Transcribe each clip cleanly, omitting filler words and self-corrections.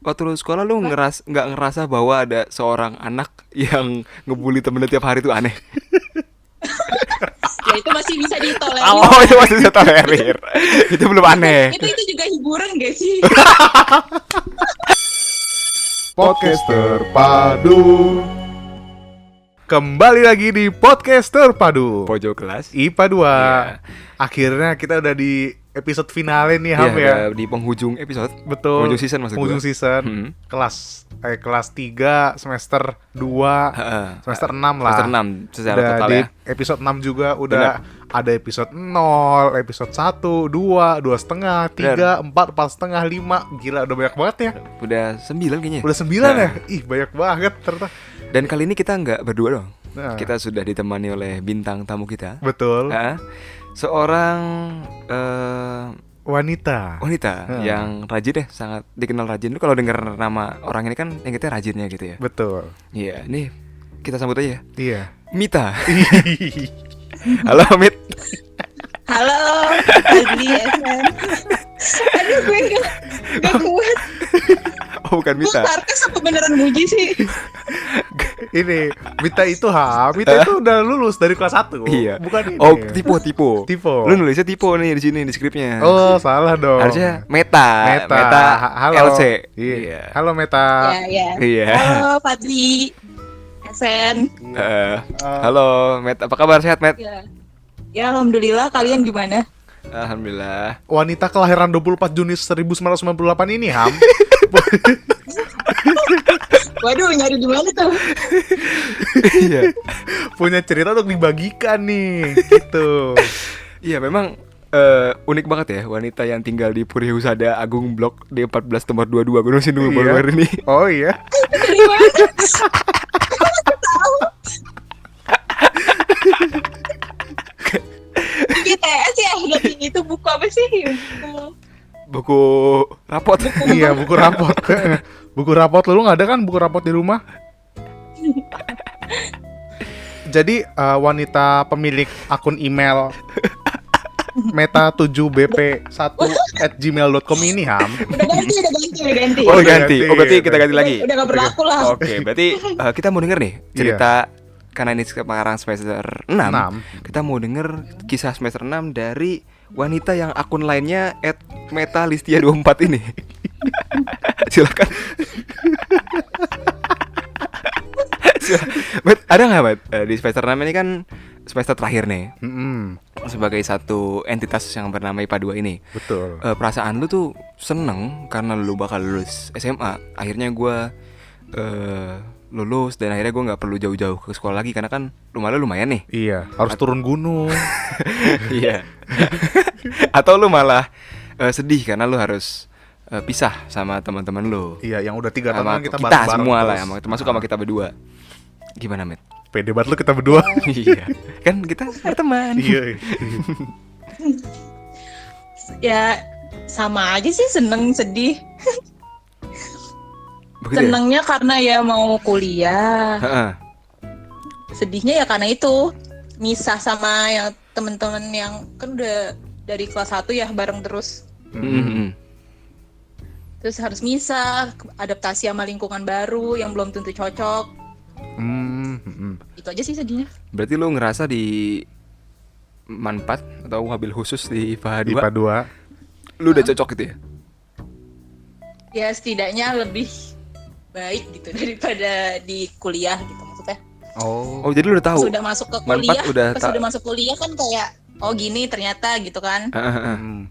waktu lu sekolah lu Hah? nggak ngerasa bahwa ada seorang anak yang ngebully temennya tiap hari itu aneh? Ya itu masih bisa ditolerir Oh, itu lah. masih bisa tolerir. Itu belum aneh. Itu juga hiburan gak sih? Podcaster Padu. Kembali lagi di Podcaster Padu Pojok kelas. IPA 2. Iya. Akhirnya kita udah di episode finale nih Ham Iya, ya. udah di penghujung episode. Betul. Penghujung season maksud Penghujung gua. season. Kelas 3 semester 2 Heeh. semester 6 lah. Semester 6 secara Udah total di ya. episode 6 juga udah ada episode 0, episode 1, 2, 2,5, 3, 4, 4,5, 5. Gila udah banyak banget ya. Udah 9 kayaknya. Udah 9 ya. Nah. Ih, banyak banget ternyata. Dan kali ini kita nggak berdua dong. Nah. Kita sudah ditemani oleh bintang tamu kita. Betul. Seorang Wanita. wanita yang rajin deh, sangat dikenal rajin. Lu kalau denger nama orang ini kan ingetnya rajinnya gitu ya. Betul. Iya, nih kita sambut aja ya. Iya. Mita. Halo Mit. Halo, Fadli FM. Aduh, gue gak kuat. Oh, bukan Gue Mita. sarkas apa beneran muji sih? Ini Mita itu Mita itu udah lulus dari kelas 1. Iya. Bukan ini. Oh, tipe. Tipe. Lu nulisnya tipe nih di sini di skripnya. Oh, salah dong. Harusnya Meta. Halo. LC. Iya. Halo Meta. Ya. Iya. Halo, Fadli FN. Halo Met, apa kabar, sehat Met? Ya, alhamdulillah. Kalian gimana? Alhamdulillah. Wanita kelahiran 24 Juni 1998 ini Ham. Waduh, nyari di mana tuh? Iya. Punya cerita untuk dibagikan nih. Gitu. Iya, memang unik banget ya, wanita yang tinggal di Puri Husada Agung Blok D14 nomor 22 Gunung Sindur baru ini. Oh iya. Dari mana? Tahu. GTS ya, dari itu buku apa sih? Buku rapot. Iya, buku rapot. Buku rapot lu nggak ada kan buku rapot di rumah? Jadi wanita pemilik akun email meta7bp1@gmail.com ini Ham. Udah ganti. Oh, Udah ganti. Oh, berarti ganti. kita ganti lagi. Udah gak berlaku lah. Oke, berarti kita mau denger nih cerita karena ini sekarang semester 6. Kita mau denger kisah semester 6 dari wanita yang akun lainnya @metalistia24 ini. Silakan. Bet, ada nggak Bet? Di semester 6 ini kan semester terakhir nih. Sebagai satu entitas yang bernama IPA 2 ini. Betul. Perasaan lu tuh seneng karena lu bakal lulus SMA. Akhirnya gue lulus dan akhirnya gue nggak perlu jauh-jauh ke sekolah lagi karena kan rumah lu lumayan nih. Iya, harus turun gunung. Iya. Atau lu malah sedih karena lu harus pisah sama teman-teman lu. Iya, yang udah 3 Sama tahun kita kita bareng-bareng semua lah, terus. termasuk sama kita berdua. Gimana, Met? Pede banget lu kita berdua. Iya. Kan kita berteman. Iya. Ya sama aja sih, seneng sedih. Begitu ya? Senengnya karena ya mau kuliah. Heeh. Sedihnya ya karena itu misah sama yang temen-temen yang kan udah dari kelas 1 ya bareng terus. Terus harus misah, adaptasi sama lingkungan baru yang belum tentu cocok. Itu aja sih sedihnya. Berarti lu ngerasa di Manpat atau wabil khusus di IPA 2, IPA 2. lu udah cocok gitu ya? Ya setidaknya lebih baik gitu daripada di kuliah gitu maksudnya. Oh. Oh, jadi lu udah tahu. Sudah masuk ke Manfaat kuliah, udah pas udah masuk kuliah kan kayak oh gini ternyata gitu kan.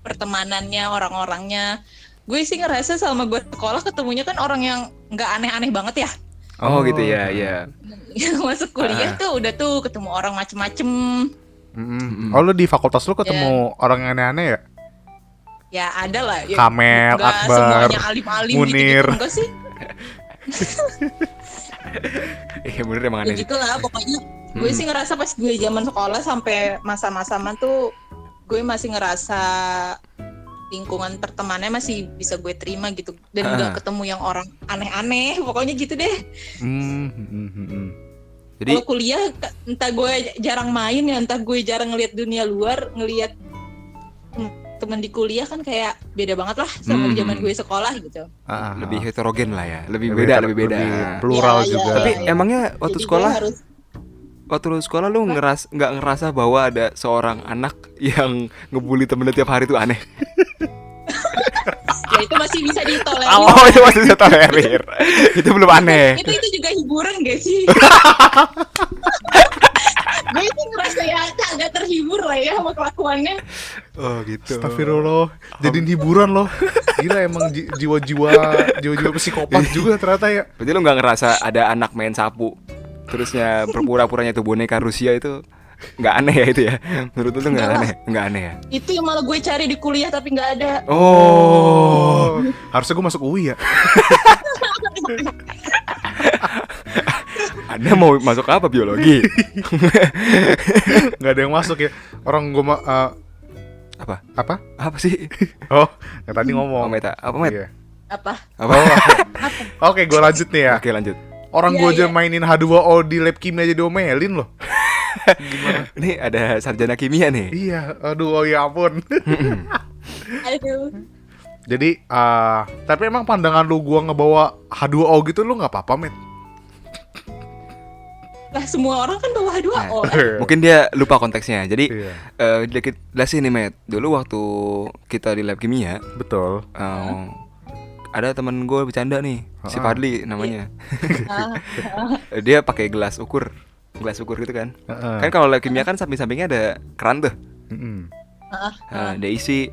Pertemanannya, orang-orangnya. Gue sih ngerasa selama gue sekolah ketemunya kan orang yang nggak aneh-aneh banget ya. Oh, gitu ya, ya. Masuk kuliah tuh udah tuh ketemu orang macem-macem. Oh, lu di fakultas lu ketemu orang yang aneh-aneh ya? Ya ada lah ya, Kamel, nggak Akbar, semuanya alim-alim Munir. gitu, enggak sih. Iya, bener emang Ya aneh sih. gitu lah pokoknya. Gue sih ngerasa pas gue zaman sekolah sampai masa-masa tuh gue masih ngerasa lingkungan pertemanannya masih bisa gue terima gitu dan nggak ketemu yang orang aneh-aneh pokoknya gitu deh. Jadi Kalau kuliah entah gue jarang main ya entah gue jarang ngelihat dunia luar, ngelihat teman di kuliah kan kayak beda banget lah sama zaman gue sekolah gitu. Lebih heterogen lah ya, lebih beda. Lebih plural Ya, juga. Tapi emangnya waktu Jadi sekolah gue harus lu nggak ngerasa bahwa ada seorang anak yang ngebully temennya tiap hari tuh aneh? ya itu masih bisa ditolerir. Oh, itu masih bisa tolerir. Itu belum aneh. itu juga hiburan gak sih? Gue itu ngerasa ya agak terhibur lah ya sama kelakuannya. Oh gitu. Astagfirullah, jadiin hiburan loh. Gila emang jiwa-jiwa psikopat juga ternyata ya. Berarti lu nggak ngerasa ada anak main sapu terusnya berpura-puranya itu boneka Rusia itu nggak aneh ya itu ya? Menurut lu tuh nggak aneh ya? Itu yang malah gue cari di kuliah tapi nggak ada. Oh. Harusnya gue masuk UI ya. Anda mau masuk apa, biologi? Nggak ada yang masuk ya. Orang gue Apa sih? Oh, yang tadi ngomong. Meta. Apa, Met? Iya. Apa? Apa? Oke, gue lanjut nih ya. Oke, lanjut. Orang Iya, gue aja iya. mainin H2O di lab kimia aja diomelin loh. Ini ada sarjana kimia nih. Iya, aduh, oh ya ampun. Aduh. Jadi, tapi emang pandangan lu gua ngebawa H2O gitu lu nggak apa-apa, Met? Lah semua orang kan bawa H2O. Mungkin dia lupa konteksnya. Jadi Iya. dikit jelasin nih, Met. Dulu waktu kita di lab kimia, Betul. ada teman gue bercanda nih, si Fadli namanya. Ah, Dia pakai gelas ukur gitu kan. Kan kalau lab kimia kan samping-sampingnya ada keran tuh. Nah, dia isi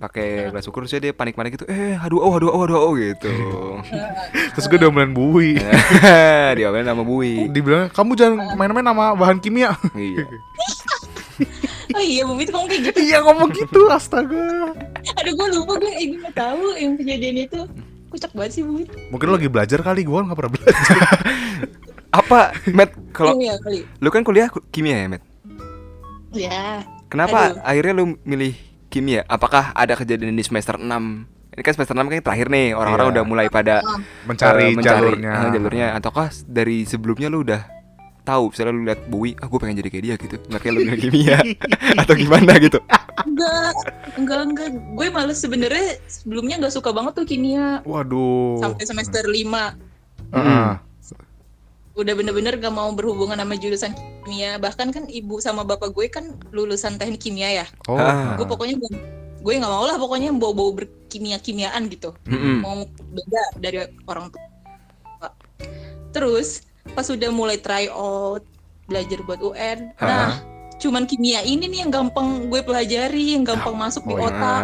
pakai gelas ukur, terus dia panik-panik gitu, H2O gitu. Terus gue diomelin Bui. Diomelin sama Bui. Dibilang, kamu jangan main-main sama bahan kimia. Iya. oh iya, Bumi tuh ngomong kayak gitu. Iya, ngomong gitu, astaga. Aduh, gue lupa, gue nggak tahu yang kejadian itu. Kocak banget sih Bumi. Mungkin lu lagi belajar kali, gue nggak pernah belajar. Apa, Met? Kalau Kimia kali. lu kan kuliah kimia ya, Met? Ya. Kenapa Aduh. akhirnya lu milih kimia? Apakah ada kejadian di semester 6? Ini kan semester 6 kan terakhir nih, orang-orang Iya. udah mulai pada Mencari jalurnya. Ataukah dari sebelumnya lu udah tahu, misalnya lu lihat Bowie, gue pengen jadi kayak dia gitu, makanya lu milih kimia atau gimana gitu? Enggak. Gue malah sebenarnya sebelumnya nggak suka banget tuh kimia. Waduh. Sampai semester 5 udah bener-bener gak mau berhubungan sama jurusan kimia. Bahkan kan ibu sama bapak gue kan lulusan teknik kimia ya. Oh. Gue pokoknya gue nggak mau lah pokoknya bau-bau berkimia-kimiaan gitu. Mau beda dari orang tua. Terus pas udah mulai try out belajar buat UN, nah cuman kimia ini nih yang gampang gue pelajari, yang gampang masuk di otak.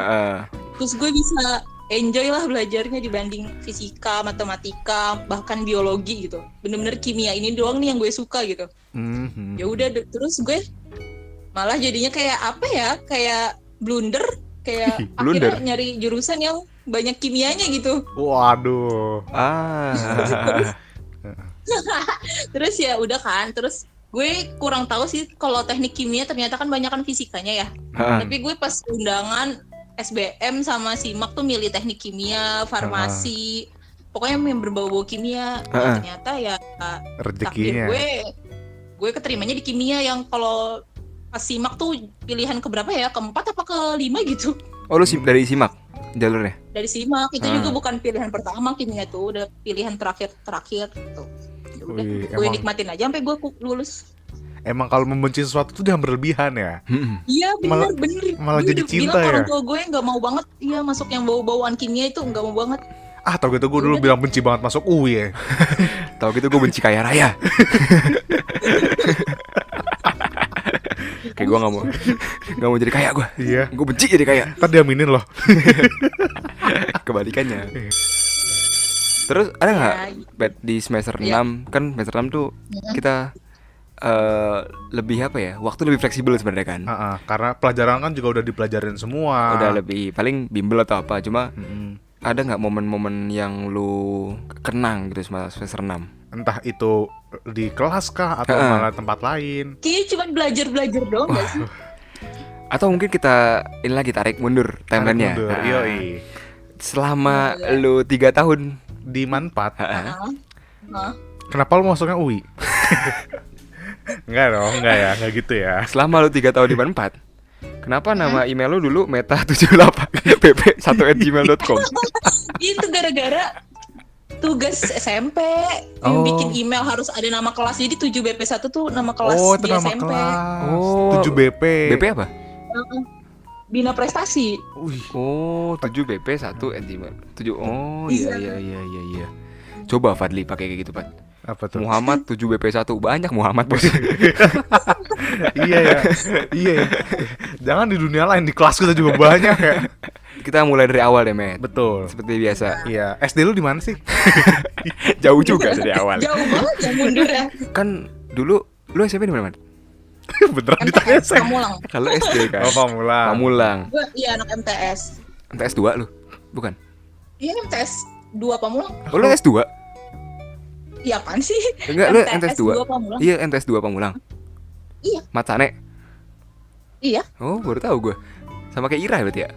Terus gue bisa enjoy lah belajarnya dibanding fisika, matematika, bahkan biologi gitu. Bener-bener kimia ini doang nih yang gue suka gitu. Ya udah, terus gue malah jadinya kayak apa ya, kayak blunder, kayak akhirnya nyari jurusan yang banyak kimianya gitu. Waduh. Terus ya udah kan, terus gue kurang tahu sih kalau teknik kimia ternyata kan banyak kan fisikanya ya. Tapi gue pas undangan SBM sama SIMAK tuh milih teknik kimia, farmasi, pokoknya yang berbau-bau kimia. Nah, ternyata ya rezekinya. Gue keterimanya di kimia yang kalau pas SIMAK tuh pilihan keberapa ya? Keempat apa kelima gitu. Oh, lu dari SIMAK jalurnya? Dari SIMAK itu juga bukan pilihan pertama kimia tuh, udah pilihan terakhir gitu. Ya udah, gue nikmatin aja sampai gue lulus. Emang kalau membenci sesuatu tuh jangan berlebihan ya. Iya bener. Malah gue jadi udah cinta bilang ya. orang tua gue nggak mau banget, iya masuk yang bau-bauan kimia itu nggak mau banget. Tau gitu gue dulu bilang benci banget masuk UI ya. Tau gitu gue benci kaya raya. Kayak gue nggak mau jadi kaya gue. Iya. Gue benci jadi kaya. Ntar diaminin loh. Kebalikannya. Terus ada nggak di semester 6 kan semester 6 tuh kita lebih apa ya, waktu lebih fleksibel sebenarnya kan. Karena pelajaran kan juga udah dipelajarin semua. Udah lebih paling bimbel atau apa. Cuma ada nggak momen-momen yang lu kenang gitu semester 6? Entah itu di kelas kah atau malah tempat lain. Kayaknya cuma belajar doang gak sih? Atau mungkin kita ini lagi tarik mundur timelinenya. Yoi. Selama lu 3 tahun di Manpat. Kenapa lu masuknya UI? Enggak dong, enggak gitu ya. Selama lu 3 tahun di Manpat, Kenapa nama email lu dulu meta78pp1@gmail.com? Itu gara-gara tugas SMP bikin email harus ada nama kelas. Jadi 7BP1 tuh nama kelas itu di nama SMP. kelas. 7BP. BP apa? Bina prestasi. Oh, 7BP1@gmail. 7. Oh, iya. Coba Fadli pakai kayak gitu, Pak. Apa tuh? Muhammad 7BP1. Banyak Muhammad, Bos. Iya ya. Jangan di dunia lain, di kelas kita juga banyak ya. Kita mulai dari awal deh, Met. Betul. Seperti biasa. Iya. SD lu di mana sih? Jauh juga dari awal. Jauh banget ya mundur ya. Kan dulu lu SMP di mana, Met? Beneran ditanya MTS saya. Pamulang. Kalau SD kan. Oh, Pamulang. Gue anak MTS. MTS 2 lu? Bukan. Iya MTS 2 Pamulang. Oh, lu S2? Iya apaan sih? Enggak, lu MTS 2. Pamulang. Iya, MTS 2 Pamulang. Iya. Matsane. Iya. Oh, baru tahu gue. Sama kayak Ira berarti ya?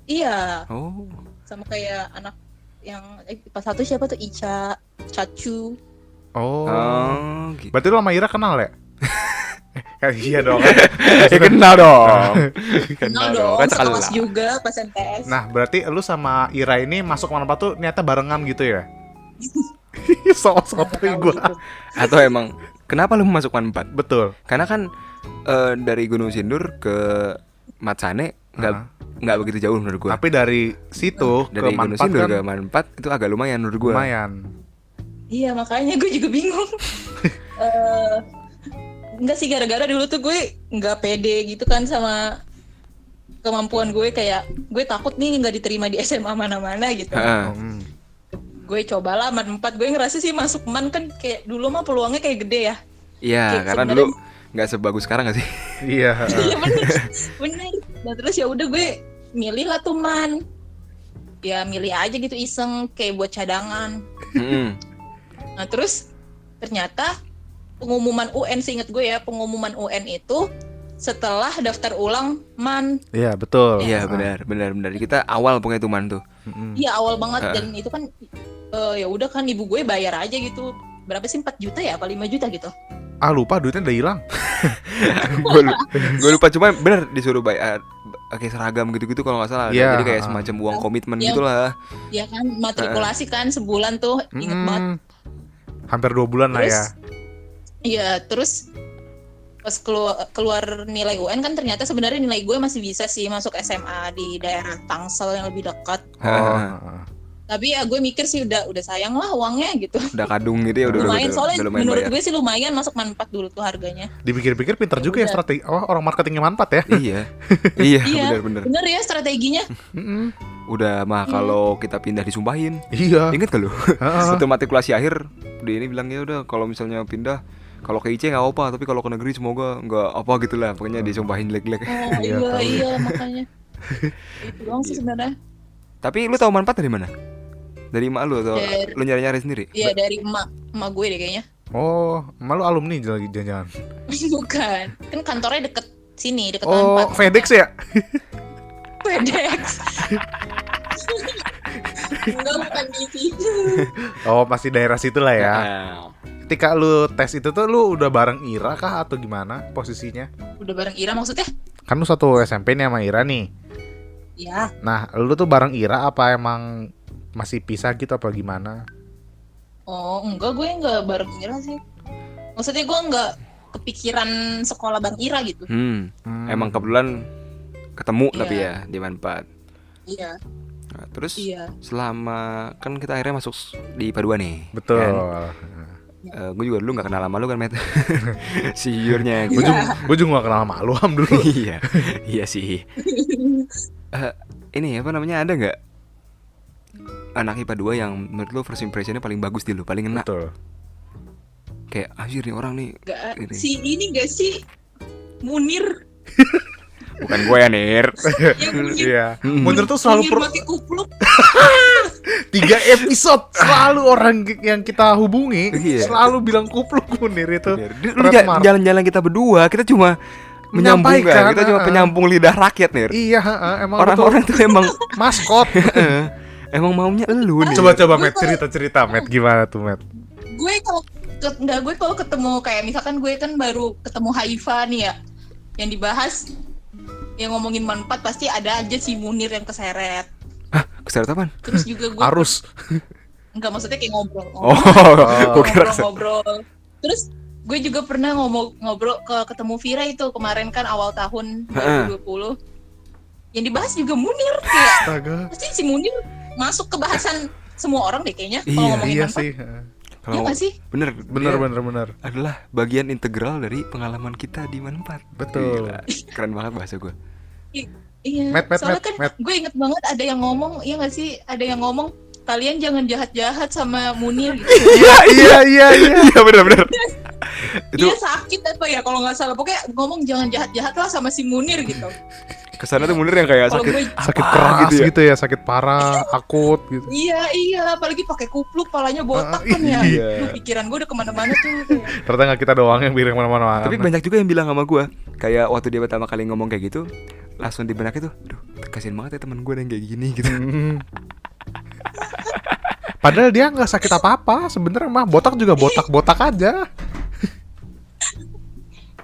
Iya. Oh. Sama kayak anak yang pas satu siapa tuh Ica, Cacu. Oh. Gitu. Berarti lu sama Ira kenal ya? Iya dong. Ya kenal dong. Kenal dong, Kan sekelas sekelas. juga pas MTS. Nah, berarti lu sama Ira ini masuk mana tuh niatnya barengan gitu ya? Sok-sok Tahu gua. gitu. Atau emang kenapa lu masuk Man 4? Betul. Karena kan dari Gunung Sindur ke Matsane nggak begitu jauh menurut gua. Tapi dari situ Dari ke Gunung Manpat Sindur kan ke Man 4 itu agak lumayan menurut gua. lumayan. Iya makanya gue juga bingung. Enggak sih, gara-gara dulu tuh gue nggak pede gitu kan sama kemampuan gue, kayak gue takut nih nggak diterima di SMA mana-mana gitu. Heeh. Gue cobalah Man 4, gue ngerasa sih masuk Man kan kayak dulu mah peluangnya kayak gede ya. Iya, Kayak karena sebenarnya- dulu nggak sebagus sekarang nggak sih? Iya. Iya bener. Nah terus ya udah gue milih lah tuh Man. Ya milih aja gitu iseng kayak buat cadangan. Mm-mm. Nah terus ternyata pengumuman UN, seinget gue ya, pengumuman UN itu setelah daftar ulang Man. Iya, betul. Iya benar. Kita awal pokoknya itu Man tuh. Iya awal banget dan itu kan ya udah kan ibu gue bayar aja gitu. Berapa sih, 4 juta ya apa 5 juta gitu. Ah, lupa duitnya udah hilang. Gue lupa, cuma bener disuruh bayar pakai seragam gitu-gitu kalau nggak salah. Iya, Jadi kayak semacam uang komitmen Iya. gitulah. Ya kan matrikulasi kan sebulan tuh, inget banget. Hampir 2 bulan lah Terus ya. iya, terus pas keluar nilai UN kan ternyata sebenarnya nilai gue masih bisa sih masuk SMA di daerah Tangsel yang lebih dekat. Oh. Tapi ya gue mikir sih udah sayang lah uangnya gitu. Udah kadung gitu ya, udah Lumayan, soalnya lumayan menurut bayar. gue sih lumayan masuk Man 4 dulu tuh harganya. Dipikir-pikir pintar juga ya Udah. strategi. Oh, orang marketingnya Manfaat ya. Iya. Iya, Iya, bener. bener ya strateginya. Udah mah kalau kita pindah disumpahin. Iya. Ingat gak lu? Heeh. Waktu matrikulasi akhir, dia ini bilang ya udah kalau misalnya pindah, kalau ke IC nggak apa, tapi kalau ke negeri semoga nggak apa gitulah. Pokoknya disumpahin jelek-jelek. Oh Iya, tahu. iya makanya. Itu doang sih sebenarnya. Tapi lu tahu manfaat dari mana? Dari emak lu atau Dari- lu nyari-nyari sendiri? Iya dari emak gue deh kayaknya. Oh, malu alumni lagi jangan-jangan. Bukan, kan kantornya deket sini, deket Oh, Unpad. FedEx ya? FedEx. Enggak, bukan di situ. Oh, pasti daerah situ lah ya. Nah, Ketika lu tes itu tuh lu udah bareng Ira kah atau gimana posisinya? Udah bareng Ira maksudnya? Kan lu satu SMP nih sama Ira nih. Ya, Nah, lu tuh bareng Ira apa emang masih pisah gitu apa gimana? oh enggak, gue enggak bareng Ira sih. Maksudnya gue enggak kepikiran sekolah bareng Ira gitu. Emang kebetulan ketemu Iya. tapi ya di manfaat. Iya, Nah, terus iya. selama kan kita akhirnya masuk di IPA 2 nih. Betul. Gue juga dulu nggak kenal sama lu kan, Matt. Sejujurnya Gue gitu. juga gak kenal sama lu Ham dulu. Iya, iya sih. Ini apa namanya, ada nggak anak IPA 2 yang menurut lu first impressionnya paling bagus di lu, paling enak? Betul. Kayak anjir nih orang nih. Enggak, Ini. si ini enggak sih Munir. Bukan gue ya, Nir. Ya Munir. Iya. Munir tuh selalu Munir pakai kupluk. 3 episode selalu orang yang kita hubungi Iya. selalu bilang kupluk Munir itu. Lu jalan-jalan kita berdua, kita cuma menyambung Menyampaikan, kita cuma penyambung lidah rakyat, Nir. Iya, emang Orang-orang tuh emang betul maskot. emang maunya elu nih. Coba Matt cerita Matt gimana tuh Matt? Gue kalau ketemu kayak misalkan gue kan baru ketemu Haifa nih ya, yang dibahas yang ngomongin manfaat pasti ada aja si Munir yang keseret. Hah, keseret apaan? Terus juga gue Arus. enggak, maksudnya kayak ngobrol. Gua kira keseret. Ngobrol. Terus gue juga pernah ngobrol ketemu Vira itu kemarin kan awal tahun 2020. Yang dibahas juga Munir kayak. Astaga. Pasti si Munir masuk ke bahasan semua orang deh kayaknya kalau Iya, ngomongin Iya manfaat. sih. Iya nggak sih? Bener. Bener. Dia adalah bagian integral dari pengalaman kita di manfaat. Betul. Gila, keren banget bahasa gue. Iya. Soalnya kan gue inget banget ada yang ngomong, iya nggak sih? Ada yang ngomong kalian jangan jahat-jahat sama Munir gitu. Iya. Iya bener. Itu Dia sakit apa ya kalau nggak salah. Pokoknya ngomong jangan jahat-jahat lah sama si Munir gitu. kesana tuh Munir yang kayak Kalau sakit gue Sakit apa keras gitu ya, sakit parah, akut gitu. iya, apalagi pakai kupluk, palanya botak kan ya. iya. Duh, pikiran gue udah kemana-mana tuh. Ternyata nggak kita doang yang bilang mana-mana. Tapi banyak juga yang bilang sama gue, kayak waktu dia pertama kali ngomong kayak gitu, langsung di benaknya tuh, aduh kasian banget ya teman gue yang kayak gini gitu. Padahal dia nggak sakit apa-apa, sebenarnya mah botak juga botak aja.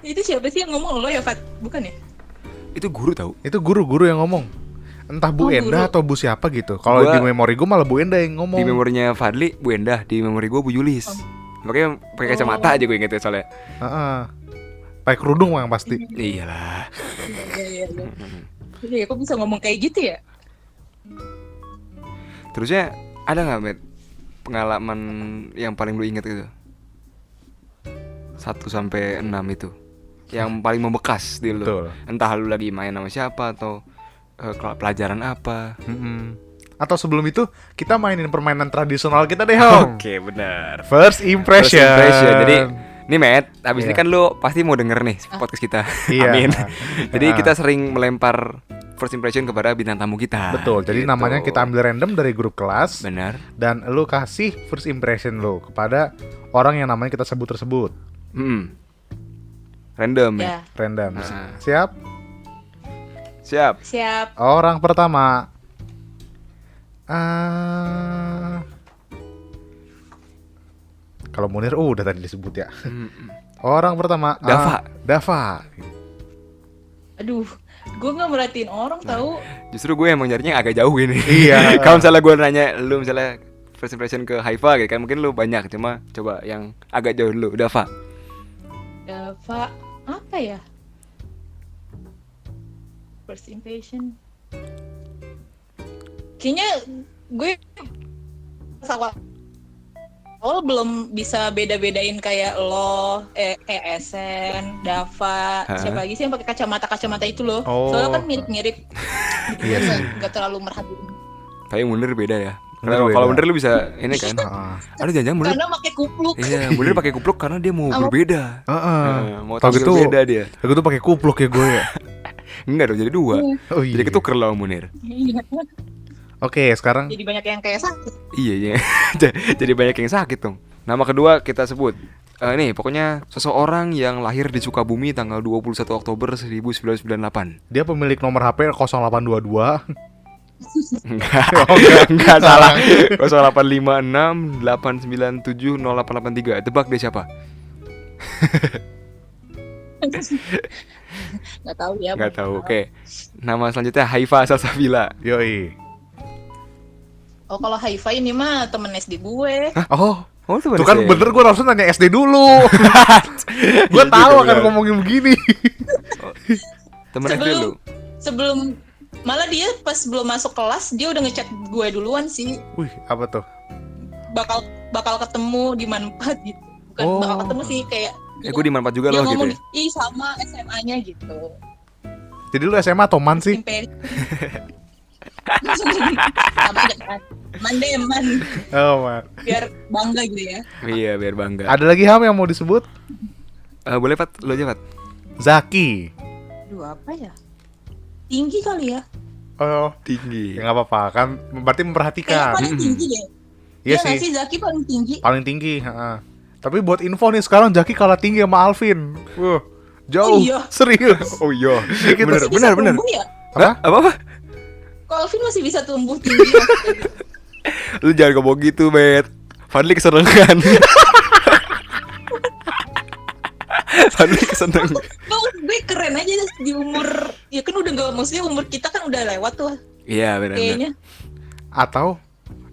Itu siapa sih yang ngomong, lo ya Fat? Bukan ya? Itu guru tahu. Itu guru-guru yang ngomong. Entah Bu Oh, Endah guru. atau Bu siapa gitu. Kalau Gua- di memori gue malah Bu Endah yang ngomong. Di memorinya Fadli, Bu Endah, di memori gue Bu Yulis. Makanya pakai kacamata aja gue ingetnya soalnya. Heeh. Pakai kerudung yang pasti. Iyalah. Iya. Iya, kok bisa ngomong kayak gitu ya? Terusnya ada nggak Met pengalaman yang paling lu inget gitu? 1 sampai 6 itu. Yang paling membekas di lu. Betul. Entah lu lagi main sama siapa atau pelajaran apa. Atau sebelum itu kita mainin permainan tradisional kita deh, Hong. Oke, benar. First impression. First impression. Jadi, nih Matt, abis ini Iya. kan lu pasti mau denger nih podcast kita. Iya. Amin. Jadi Ah. kita sering melempar first impression kepada bintang tamu kita. Betul. Jadi Gitu. namanya kita ambil random dari grup kelas Benar. dan lu kasih first impression lu kepada orang yang namanya kita sebut tersebut. Random ya. Ya, Random. Ah. Siap? Siap. siap. Orang pertama. Kalau Munir udah tadi disebut ya. Orang pertama Dava. Dava. Aduh, gue nggak merhatiin orang tahu. Justru gue emang nyarinya agak jauh ini. Iya. Kalau misalnya gue nanya lu misalnya first impression ke Haifa gitu kan, mungkin lu banyak, cuma coba yang agak jauh dulu. Dava. Dava, apa ya? First impression. Kayaknya gue awal belum bisa beda-bedain kayak lo, kayak Esen, Dava, Hah? siapa lagi sih yang pakai kacamata itu loh. Oh. Soalnya kan mirip-mirip. Iya sih. Nggak terlalu merhatiin. Tapi Munir beda ya. Munir Kalau beda. kalau Munir lu bisa ini kan. Heeh. Aduh jangan-jangan Munir. Karena pakai kupluk. Iya, Munir pakai kupluk karena dia mau berbeda. Mau Tau tampil gitu. beda dia. Aku tuh pakai kupluk ya gue ya. Enggak dong, jadi 2. Oh iya. Jadi ketuker lah sama Munir. Iya. Oke, sekarang Jadi banyak yang kayak sakit. Iya, iya. Jadi banyak yang sakit dong. Nama kedua kita sebut nih pokoknya seseorang yang lahir di Sukabumi tanggal 21 Oktober 1998. dia pemilik nomor HP 0822. Enggak salah. 0856 897 0883. Tebak dia siapa? Nggak tahu ya. Enggak tahu. Oke. Nama selanjutnya Haifa Salsabila. Yoi. Oh, kalau Haifa ini mah temen SD gue. Oh, Oh, tuh kan bener gue harusnya nanya SD dulu. Gue Iya tahu juga, akan bener. ngomongin begini. Temen SD lu. Sebelum malah dia pas belum masuk kelas dia udah ngechat gue duluan sih. Wih, apa tuh? Bakal ketemu di manfaat gitu. Bukan Oh. bakal ketemu sih kayak Gue di manfaat juga dia loh gitu ngomong ya. ih sama SMA-nya gitu. Jadi lu SMA atau man sih? Imperi. Sama aja kan. Man. Oh, man. Biar bangga gitu ya. Iya, biar bangga. Ada lagi Ham yang mau disebut? Boleh Pat, lu aja Pat. Zaki. Aduh, apa ya? Tinggi kali ya. Oh, Tinggi. ya nggak apa-apa kan. Berarti Kayaknya memperhatikan. paling tinggi deh. Iya nggak sih. Zaki paling tinggi. Paling tinggi. Heeh. Tapi buat info nih sekarang Zaki kalah tinggi sama Alvin. Jauh. Oh iya. Serius. Oh iya. Dikit. Bener, Masih bisa bener. tumbuh ya? Apa? Apa? Kok Alvin masih bisa tumbuh tinggi maksudnya? Lu jangan ngomong gitu, Bet. Fadli kesenengan. Fadli kesenengan. Gue gue keren aja di umur, ya kan udah nggak, maksudnya umur kita kan udah lewat tuh Iya benar. kayaknya. Atau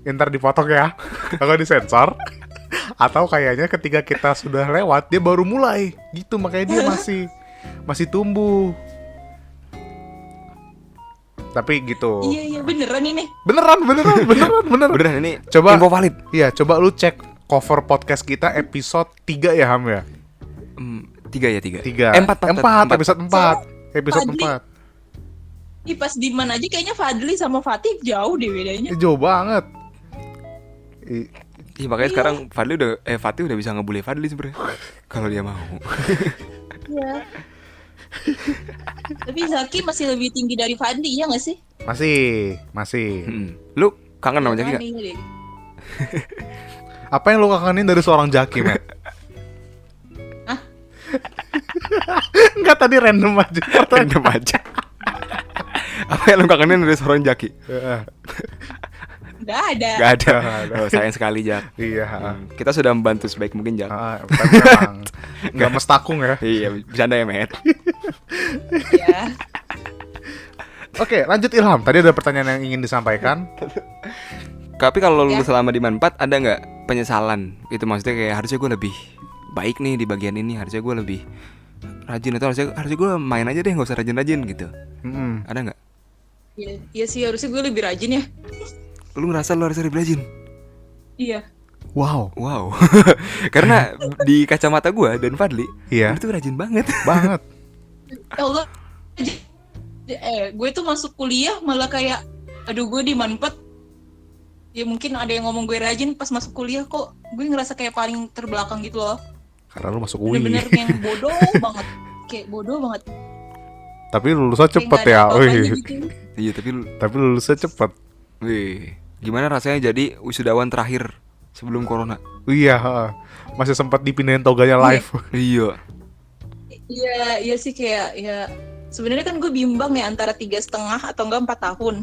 ntar dipotong ya, atau disensor. Atau kayaknya ketika kita sudah lewat dia baru mulai gitu, makanya dia masih tumbuh. Tapi gitu. Iya beneran ini. Beneran. Beneran ini Coba info valid. Iya, coba lu cek cover podcast kita episode 3 ya, Ham ya. 3 ya 3. 3. 4 episode 4. Episode Fadli. 4. Ih, pas di mana aja kayaknya Fadli sama Fatih jauh deh bedanya. Jauh banget. Iya makanya sekarang Fatih udah bisa ngebully Fadli sebenarnya kalau dia mau. Iya. Tapi Zaki masih lebih tinggi dari Fadli, iya gak sih? Masih. Lu kangen sama Jaki gak? Deh. Apa yang lu kangenin dari seorang Jaki, Matt? Hah? Enggak, tadi random aja. Random aja. Apa yang lu kangenin dari seorang Jaki? Gak ada. Gak ada. Oh, sayang sekali Jak. Iya. Kita sudah membantu sebaik mungkin Jak. Tapi memang nggak mestakung ya. Iya, bercanda ya Matt. Ya. Oke, lanjut Ilham. Tadi ada pertanyaan yang ingin disampaikan. Tapi kalau lu Ya. selama di Manpat ada nggak penyesalan? Itu maksudnya kayak harusnya gue lebih baik nih di bagian ini, harusnya gue lebih rajin, atau harusnya gue main aja deh nggak usah rajin-rajin gitu. Ada nggak? Iya sih, harusnya gue lebih rajin ya. Lu ngerasa lu harus lebih rajin? Iya. Wow. Karena di kacamata gue dan Fadli, Iya. lu tuh rajin banget. Banget. Ya Allah. Gue tuh masuk kuliah malah kayak, aduh gue di Manpet. Ya mungkin ada yang ngomong gue rajin, pas masuk kuliah kok gue ngerasa kayak paling terbelakang gitu loh. Karena lu masuk UI. Bener-bener yang bodoh banget. Kayak bodoh banget. Tapi lulusnya Kayak cepet nggak ada ya. apa-apanya Wih. gitu. Iya Tapi lulusnya cepet. wih, gimana rasanya jadi wisudawan terakhir sebelum corona? Iya. Masih sempat dipindahin toganya live. Iya. Iya sih kayak ya. Sebenarnya kan gue bimbang ya antara 3,5 atau enggak 4 tahun.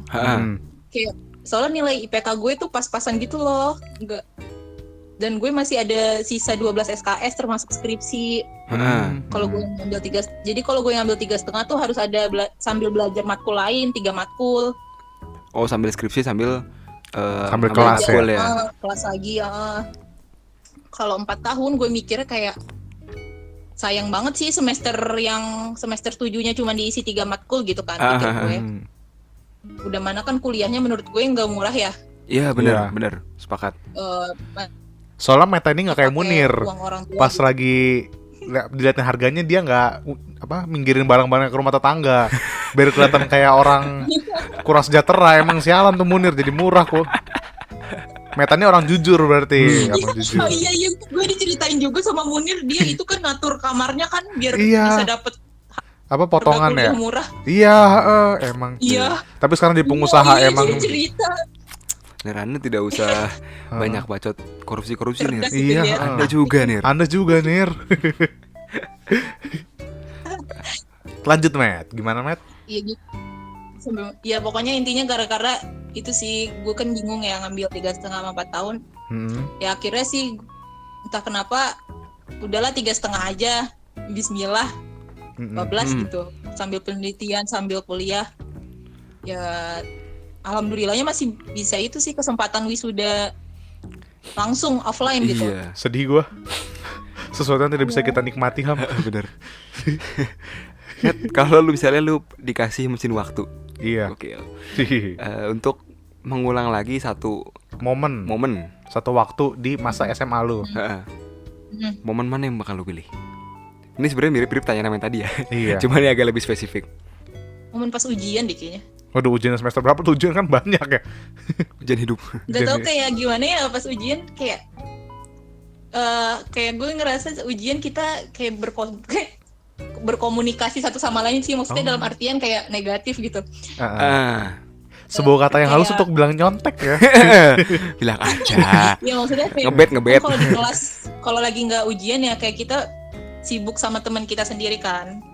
Kayak soalnya nilai IPK gue tuh pas-pasan gitu loh. Enggak. Dan gue masih ada sisa 12 SKS termasuk skripsi. Kalau gue ngambil 3, jadi kalau gue ngambil 3,5 tuh harus ada sambil belajar matkul lain 3 matkul. Oh, sambil skripsi sambil Sambil ngambil kelas matkul ya? Kelas lagi ya. Kalau 4 tahun gue mikirnya kayak sayang banget sih semester 7-nya cuma diisi 3 matkul gitu kan, pikir gue. Udah mana kan kuliahnya menurut gue nggak murah ya. Iya Iya. benar, sepakat. Soalnya Meta ini nggak kayak Pakai Munir. uang orang tua Pas gitu. lagi dilihatin harganya dia nggak minggirin barang-barang ke rumah tetangga biar kelihatan kayak orang kurang sejahtera. Emang sialan tuh Munir, jadi murah kok. Meta ini orang jujur berarti. Orang jujur. Oh iya, gue diceritain juga sama Munir, dia itu kan ngatur kamarnya kan biar Iya. bisa dapet Apa potongan ya? kuliah murah. Iya, emang. Iya. Tapi sekarang di pengusaha Iya, emang. jadi cerita. Anda tidak usah banyak bacot korupsi nih. Cerdas gitu Iya. dia. Anda juga nih. Anda juga Nir. Lanjut Matt, gimana Matt? Iya gitu. Ya pokoknya intinya gara-gara itu sih gue kan bingung ya ngambil 3,5 sama 4 tahun. Ya akhirnya sih entah kenapa udahlah 3,5 aja. Bismillah. 12 gitu. Sambil penelitian, sambil kuliah. Ya alhamdulillahnya masih bisa itu sih kesempatan wisuda langsung offline gitu. Iya. Sedih gua. Sesuatu yang tidak bisa kita nikmati, Ham. Bener. Net, kalau lu misalnya lu dikasih mesin waktu, Iya. oke, untuk mengulang lagi satu Momen satu waktu di masa SMA lu. Momen mana yang bakal lu pilih? Ini sebenarnya mirip-mirip tanyaan yang tadi ya. Iya. Cuma ini agak lebih spesifik. Momen pas ujian deh kayaknya. Waduh, ujian semester berapa tuh? Ujian kan banyak ya. Ujian hidup. Gak tau kayak gimana ya pas ujian kayak kayak gue ngerasa ujian kita kayak berkomunikasi satu sama lain sih, maksudnya dalam artian kayak negatif gitu. Sebuah kata yang halus Kayak- untuk bilang nyontek ya. Bilang aja. Ya maksudnya kayak Ngebet. kalau di kelas kalau lagi nggak ujian ya kayak kita sibuk sama teman kita sendiri kan.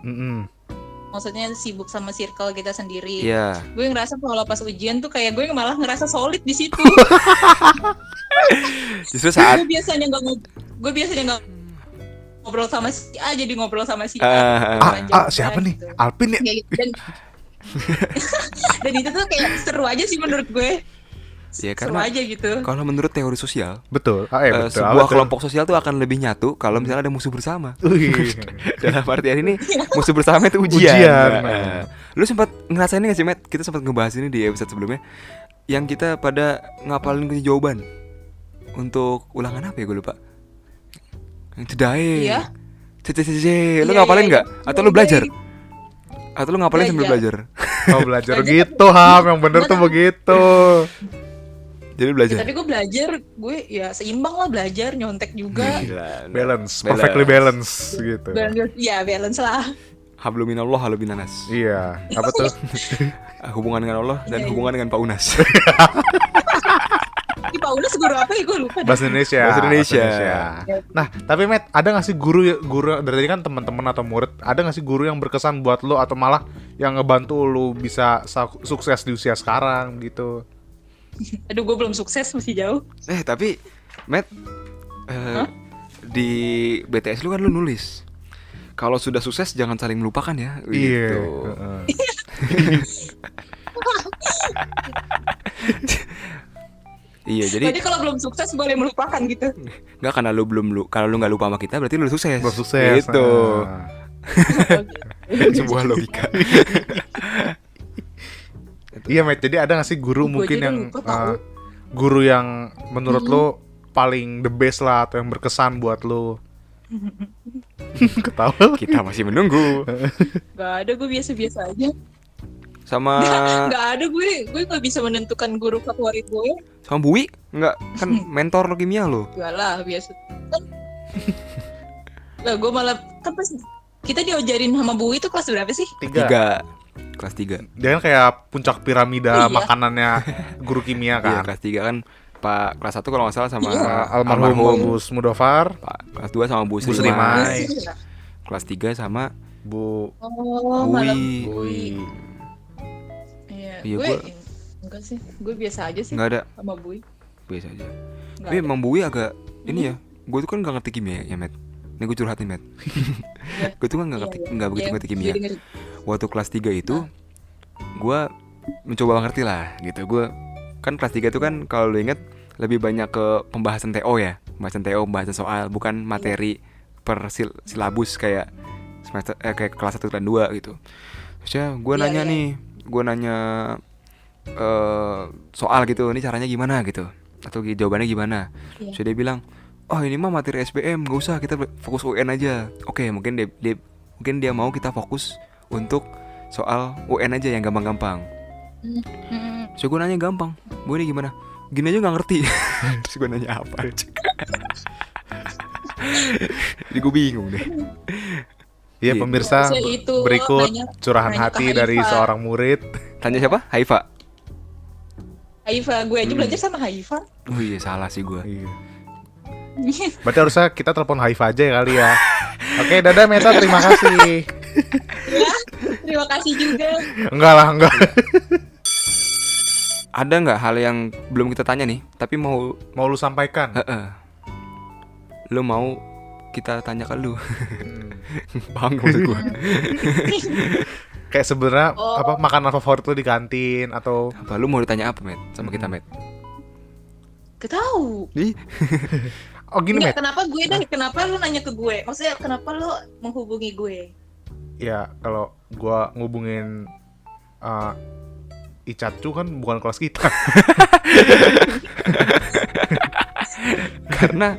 Maksudnya sibuk sama circle kita sendiri. Iya. Gue ngerasa kalau pas ujian tuh kayak gue malah ngerasa solid di situ. Justru saat gue biasanya nggak ngobrol sama si A jadi ngobrol sama si A. Siapa nih? Gitu. Alpin ya? Ya, dan itu tuh kayak seru aja sih menurut gue. Ya, Seru karena aja gitu. kalau menurut teori sosial, Betul. Betul. sebuah Betul. kelompok sosial tuh akan lebih nyatu kalau misalnya ada musuh bersama. Wih. Dalam artian ini musuh bersama itu ujian. Ujian. Lu sempat ngerasain ini gak sih, Matt? Kita sempat ngebahas ini di episode sebelumnya. Yang kita pada ngapalin kunci jawaban untuk ulangan apa ya, gue lupa. Yang cedae. Iya. Lu Iya, ngapalin iya, nggak? iya. Atau lu belajar? Atau lu ngapalin sambil belajar? Oh, belajar gitu, Ham. Yang bener tuh begitu. Jadi belajar. Tapi gue belajar, gue ya seimbang lah belajar, nyontek juga. Gila. Balance, perfectly balance gitu. Ya balance lah. Habluminallah halubinanas. Iya, apa tuh? Hubungan dengan Allah dan Iya, hubungan dengan Pak Unas. Ini Pak Unas guru apa ya, gue lupa. Bahasa Indonesia. Bahasa Indonesia. Nah, tapi Matt, ada nggak sih guru dari tadi kan teman-teman atau murid, ada nggak sih guru yang berkesan buat lo atau malah yang ngebantu lo bisa sukses di usia sekarang gitu? Aduh, gue belum sukses, masih jauh. Tapi Matt, di BTS lu kan lu nulis kalau sudah sukses jangan saling melupakan ya. Iya. Gitu. Iya, jadi Jadi kalau belum sukses boleh melupakan gitu. nggak karena kalau lu nggak lupa sama kita berarti lu sukses. Belum sukses. Gitu. Sebuah logika. Iya, Matt. Jadi ada nggak sih guru Gua mungkin aja yang lupa tahu. guru yang menurut lo paling the best lah atau yang berkesan buat lo? Ketawa. Kita masih menunggu. Gak ada, gue biasa-biasa aja. Sama Gak ada, gue gak bisa menentukan guru favorit gue. sama Bui? Enggak, kan mentor lo kimia lo. Gak lah, biasa. Lah, gue malah kan pas kita diajarin sama Bu itu kelas berapa sih? 3. Kelas 3. Dia kan kayak puncak piramida Iya. makanannya guru kimia Iya, kan. kelas 3 kan Pak kelas 1 kalau nggak salah sama Almarhum Gus Mudofar, Pak kelas 2 sama Bu Bu Srimai. Srimai. Kelas 3 sama Bu Oh, Bui. malah Bui. Iya, Iya, gue gua- enggak sih, gue biasa aja sih nggak ada sama Bui. biasa aja. Nggak Tapi ada. emang Bui agak ini ya. Gue tuh kan nggak ngerti kimia ya, Matt. Ini gue curhatin, Matt. Gue tuh kan nggak ngerti, nggak begitu ngerti kimia. Waktu kelas 3 itu gue mencoba ngerti lah gitu. Gue kan kelas 3 itu kan kalau lu inget lebih banyak ke pembahasan TO ya. Pembahasan soal, bukan materi per silabus kayak semester kayak kelas 1 dan 2 gitu. Terusnya gue Iya, nanya iya. nih, gue nanya soal gitu, ini caranya gimana gitu, atau jawabannya gimana. Iya. So dia bilang, oh ini mah materi SBM, gak usah, kita fokus UN aja. Oke, mungkin dia mau kita fokus untuk soal UN aja yang gampang-gampang. So gue nanya gampang, gue ini gimana? Gini aja nggak ngerti. Terus gue nanya apa? Jadi gue bingung deh. Iya, Gitu. pemirsa, Maksudnya itu, berikut nanya- curahan nanya hati ke dari Haifa. seorang murid. Tanya siapa? Haifa. Haifa, gue aja belajar sama Haifa. Oh iya, salah sih gue. Iya. Berarti harusnya kita telepon Haifa aja ya kali ya. Oke, dadah Meta, terima kasih. Ya, terima kasih juga. Enggak lah, enggak. Ada nggak hal yang belum kita tanya nih, tapi mau Mau lu sampaikan? lo mau kita tanya ke lu? Paham gak maksud gue? Kayak sebenarnya Oh. apa makanan favorit lu di kantin atau Apa lu mau ditanya apa, Met? Sama kita, Met? Ketahu. Nih, oh gini Enggak, Met. kenapa gue dah? Kenapa lu nanya ke gue? Maksudnya kenapa lu menghubungi gue? Ya kalau gua ngubungin Icacu kan bukan kelas kita. karena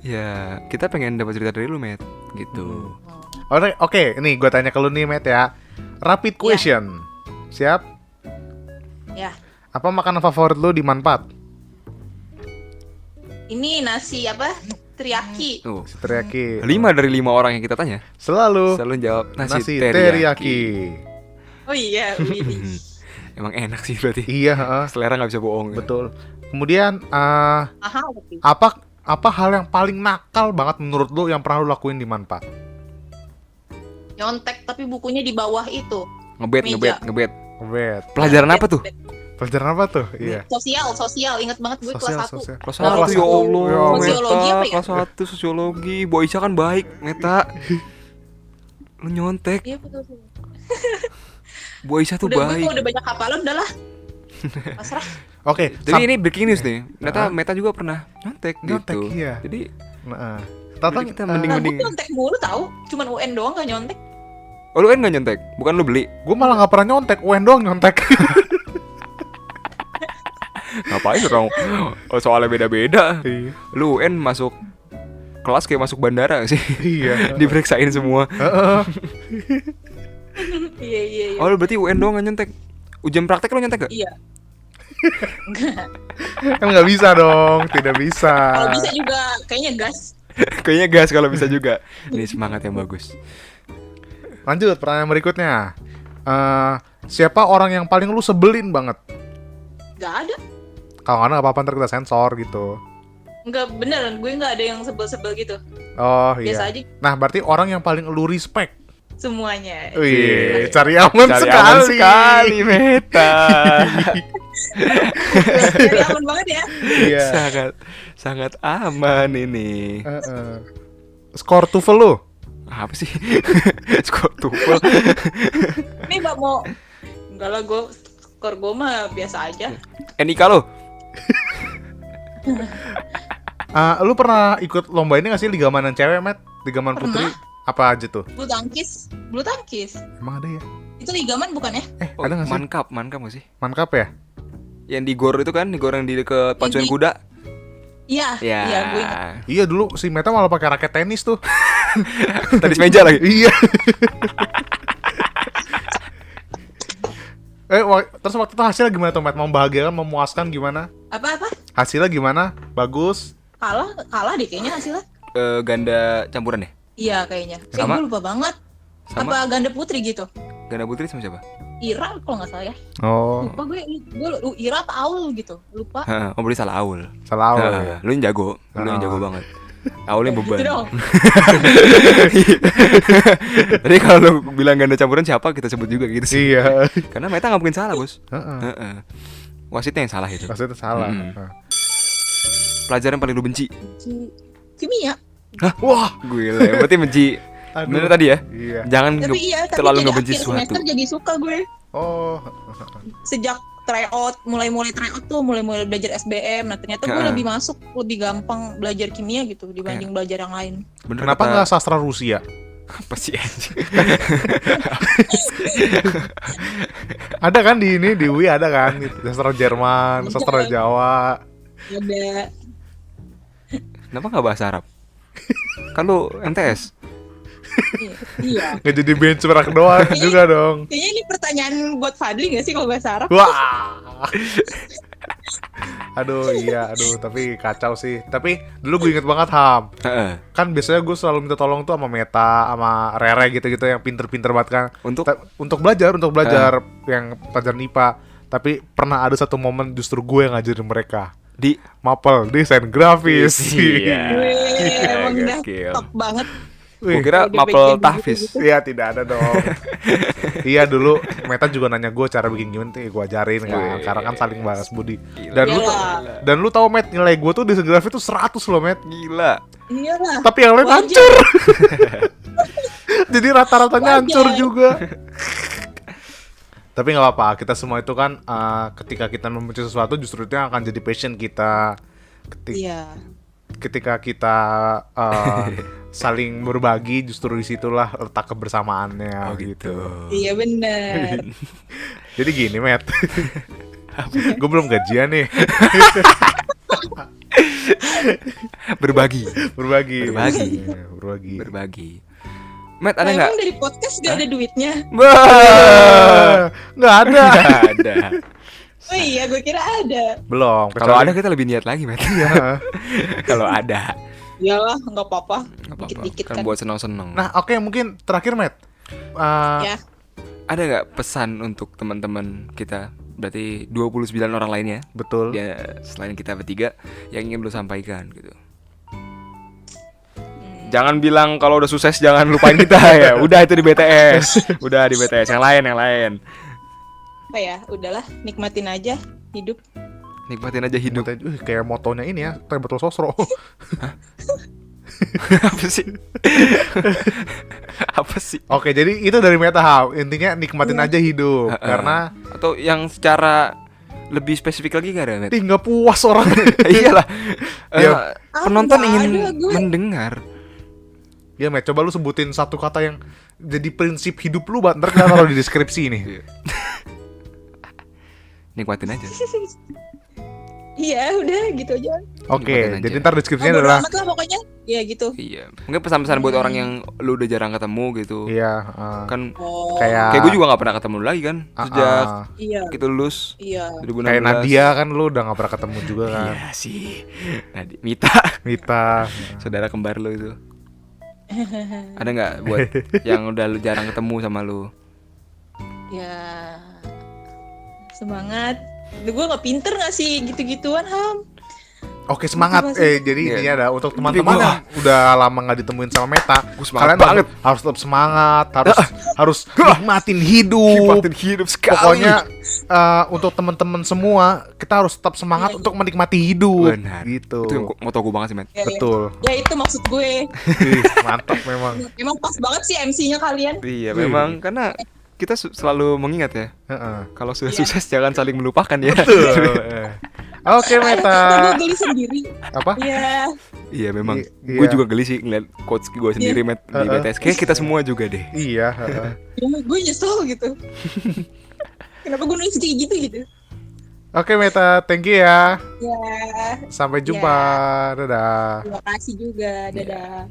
ya kita pengen dapat cerita dari lu, Met. Gitu. Oke, nih gua tanya ke lu nih Met ya. Rapid question. Siap? Ya, Apa makanan favorit lu di Manfaat? ini nasi apa? Teriyaki. Tuh. Teriyaki. 5 dari 5 orang yang kita tanya Selalu selalu jawab nasi, teriyaki. Oh iya, ini. Emang enak sih berarti. Iya, heeh, Selera nggak bisa bohong. betul. Kemudian Mahal tapi. apa hal yang paling nakal banget menurut lu yang pernah lu lakuin di Manfaat? Nyontek tapi bukunya di bawah itu. Ngebet. Meja. Wait. Pelajaran apa tuh? Pelajaran apa tuh? Iya. Sosial, inget banget gue kelas 1. Kelas Oh, 1 ya Allah, ya, Sosiologi apa Meta. ya? Kelas 1 sosiologi. Bu Aisyah kan baik, Meta. Lu nyontek. Iya betul. Bu Aisyah tuh Udah gue baik. kalau udah banyak hafalan udahlah. Pasrah. Oke, Jadi ini breaking news nih. Ternyata Hah? Meta juga pernah nyontek Nyontek, gitu. iya. Jadi Nah, Jadi kita Nah, gue mending nyontek mulu tahu. Cuman UN doang gak nyontek. Oh, lu kan nggak nyontek? Bukan lu beli? gue malah nggak pernah nyontek, UN doang nyontek. Ngapain orang soalnya beda-beda. Iya. Lu UN masuk kelas kayak masuk bandara sih. Iya. Diperiksain semua. Heeh. Iya. Oh, lu berarti UN doang nggak nyontek? Ujian praktek lu nyontek gak? Iya. Enggak. Kan nggak bisa dong, tidak bisa. Kalau bisa juga kayaknya gas. Kayaknya gas kalau bisa juga. Ini semangat yang bagus. Lanjut pertanyaan berikutnya. Siapa orang yang paling lu sebelin banget? Gak ada. Kalau nggak ada nggak apa-apa, ntar kita sensor gitu. Enggak beneran, gue nggak ada yang sebel-sebel gitu. Oh Biasa iya. aja Nah berarti orang yang paling lu respect. semuanya. Wih, cari aman Cari sekali. aman sekali, Meta. Jadi aman banget ya. Iya. sangat aman ini. Skor TOEFL lu? Apa sih? Skor TOEFL. Nih Mbak mau enggak lah, gue skor gue mah biasa aja. NIK lo? Lu pernah ikut lomba ini nggak sih, Liga Manan Cewek, Matt? Liga Manan Putri? Apa aja tuh? Bulu tangkis. Emang ada ya? Itu ligaman bukan ya? Ada nggak sih? Mankap nggak sih? Mankap ya? Yang di gor itu kan, di gor yang di deket pacuan kuda. Iya, Ya. iya gue ingat. Iya dulu si Meta malah pakai raket tenis tuh. Tenis meja lagi. Iya. Terus waktu itu hasilnya gimana tuh, Matt? Membahagiakan, memuaskan gimana? Apa? Hasilnya gimana? Bagus? Kalah deh kayaknya hasilnya. Ganda campuran ya? Iya kayaknya. Sama? Gue lupa banget. Sama? Apa ganda putri gitu? Ganda putri sama siapa? Ira kalau nggak salah ya. Oh, Lupa gue Ira atau Aul gitu. Lupa. Heeh, oh berarti salah Aul. salah awal Heeh, ya. lu yang jago. Lu yang jago banget. Aulnya beban. Gitu dong. Jadi kalau lu bilang ganda campuran siapa, kita sebut juga gitu sih. Iya. Karena Meta nggak mungkin salah, Bos. Heeh. Heeh. Wasitnya yang salah itu. Maksudnya salah. Pelajaran paling lu benci? Kimia. Hah? Wah, gila. Berarti benci. Aduh. Bener tadi ya? Iya. Jangan Tapi terlalu jadi ngebenci akhir sesuatu. semester jadi suka gue. Oh. Sejak tryout, mulai tryout tuh, mulai belajar SBM. Nah ternyata gue Heeh. lebih gampang belajar kimia gitu dibanding belajar yang lain. Bener Kenapa kata- nggak sastra Rusia? Apa sih anjing? Ada kan di UI ada kan sastra Jerman, sastra Jawa. Ada. Kenapa nggak bahasa Arab? Kan lu MTS. Iya. Nggak jadi benchmark doang juga dong. Kayaknya ini pertanyaan buat Fadli gak sih kalau bahasa Arab? Wah. Aduh, tapi kacau sih. Tapi dulu gue inget banget Ham. Heeh. Kan biasanya gue selalu minta tolong tuh sama Meta, sama Rere gitu-gitu yang pinter-pinter banget kan. Untuk Untuk belajar yang pelajaran IPA. Tapi pernah ada satu momen justru gue yang ngajarin mereka. di Mapel, desain grafis. Iya. Wih, emang udah Gokil. top banget. Gua kira Udah mapel bagian tahfiz. gitu-gitu. Iya, tidak ada dong. Iya, dulu Meta juga nanya gue cara bikin gimana tuh, gue ajarin kan. Wih. Karena kan saling balas budi. Gila. Dan lu tahu Met, nilai gue tuh di grafis tuh 100 loh, Met. Gila. Iyalah. Tapi yang lain Wajar. hancur. Jadi rata-ratanya Wajar. hancur juga. Tapi nggak apa-apa, kita semua itu kan ketika kita membenci sesuatu justru itu yang akan jadi passion kita. Iya. Ketika kita saling berbagi, justru disitulah letak kebersamaannya. Oh gitu. Iya bener. Jadi gini, Matt. Gue belum gajian nih. Berbagi. Berbagi. Berbagi. Iya, berbagi. Berbagi. Matt Nah, ada nggak? emang dari podcast gak ada duitnya? Nggak ada. Nggak ada. Oh iya, gue kira ada. Belum. Kalau ada kita lebih niat lagi, Matt. Iya. Kalau ada. Iyalah, nggak apa-apa. Nggak apa-apa. Dikit-dikit Kan kan. buat senang-senang. Nah, oke, mungkin terakhir, Matt. Ya. Ada nggak pesan untuk teman-teman kita? Berarti 29 orang lainnya. Betul. Ya, selain kita bertiga yang ingin lu sampaikan gitu. Jangan bilang kalau udah sukses jangan lupain kita ya. Udah itu di BTS. Udah di BTS. Yang lain. apa ya, udahlah nikmatin aja hidup. Nikmatin aja hidup. Kayak motonya ini ya, Teh Betul Sosro. Apa sih? Apa sih? Oke, jadi itu dari Meta Ham. Intinya nikmatin aja hidup. Karena atau yang secara lebih spesifik lagi gak ada, Met? nggak puas orang. Iyalah. Ya. Penonton Nggak ingin ada, gue. mendengar. Ya, Met, coba lu sebutin satu kata yang jadi prinsip hidup lu, Bat. Ntar kita taruh di deskripsi nih. Nikmatin aja. Iya, udah gitu aja. Oke, Nikmatin jadi aja. ntar deskripsinya Bodo adalah amat lah pokoknya. Ya gitu. Iya. Mungkin pesan-pesan buat orang yang lu udah jarang ketemu gitu. iya, Kan Oh, kayak gue juga gak pernah ketemu lu lagi kan sejak iya. kita lulus Iya. 2016. kayak Nadia kan lu udah nggak pernah ketemu juga kan. Iya sih. Mita, Mita. saudara kembar lu itu. Ada nggak buat yang udah lu jarang ketemu sama lu? Ya. Semangat. Gue nggak pinter nggak sih gitu-gituan, Ham. Oke, semangat. Jadi Iya. ini ada untuk teman-teman yang udah lama nggak ditemuin sama Meta. semangat Kalian banget. harus tetap semangat, harus nikmatin hidup. Nikmatin hidup sekali. Pokoknya untuk teman-teman semua kita harus tetap semangat untuk menikmati hidup. Benar. Gitu. Itu yang moto gue banget sih, Met. Ya, Betul. Ya itu maksud gue. Ih, mantap memang. Emang pas banget sih MC-nya kalian. Iya, memang karena kita selalu mengingat ya. Heeh. Kalau sudah Iya. sukses jangan saling melupakan ya. Oke, Meta. Gue geli sendiri. Apa? Iya. Iya memang. Iya. Gue juga geli sih ngeliat coach gue sendiri, Met, di BTS. Kayak kita semua juga deh. Iya, heeh. Ya, gue nyesel gitu. Kenapa gue nulis kayak gitu? Oke, Meta, thank you ya. Ya, Sampai jumpa. Dadah. terima kasih juga. Dadah.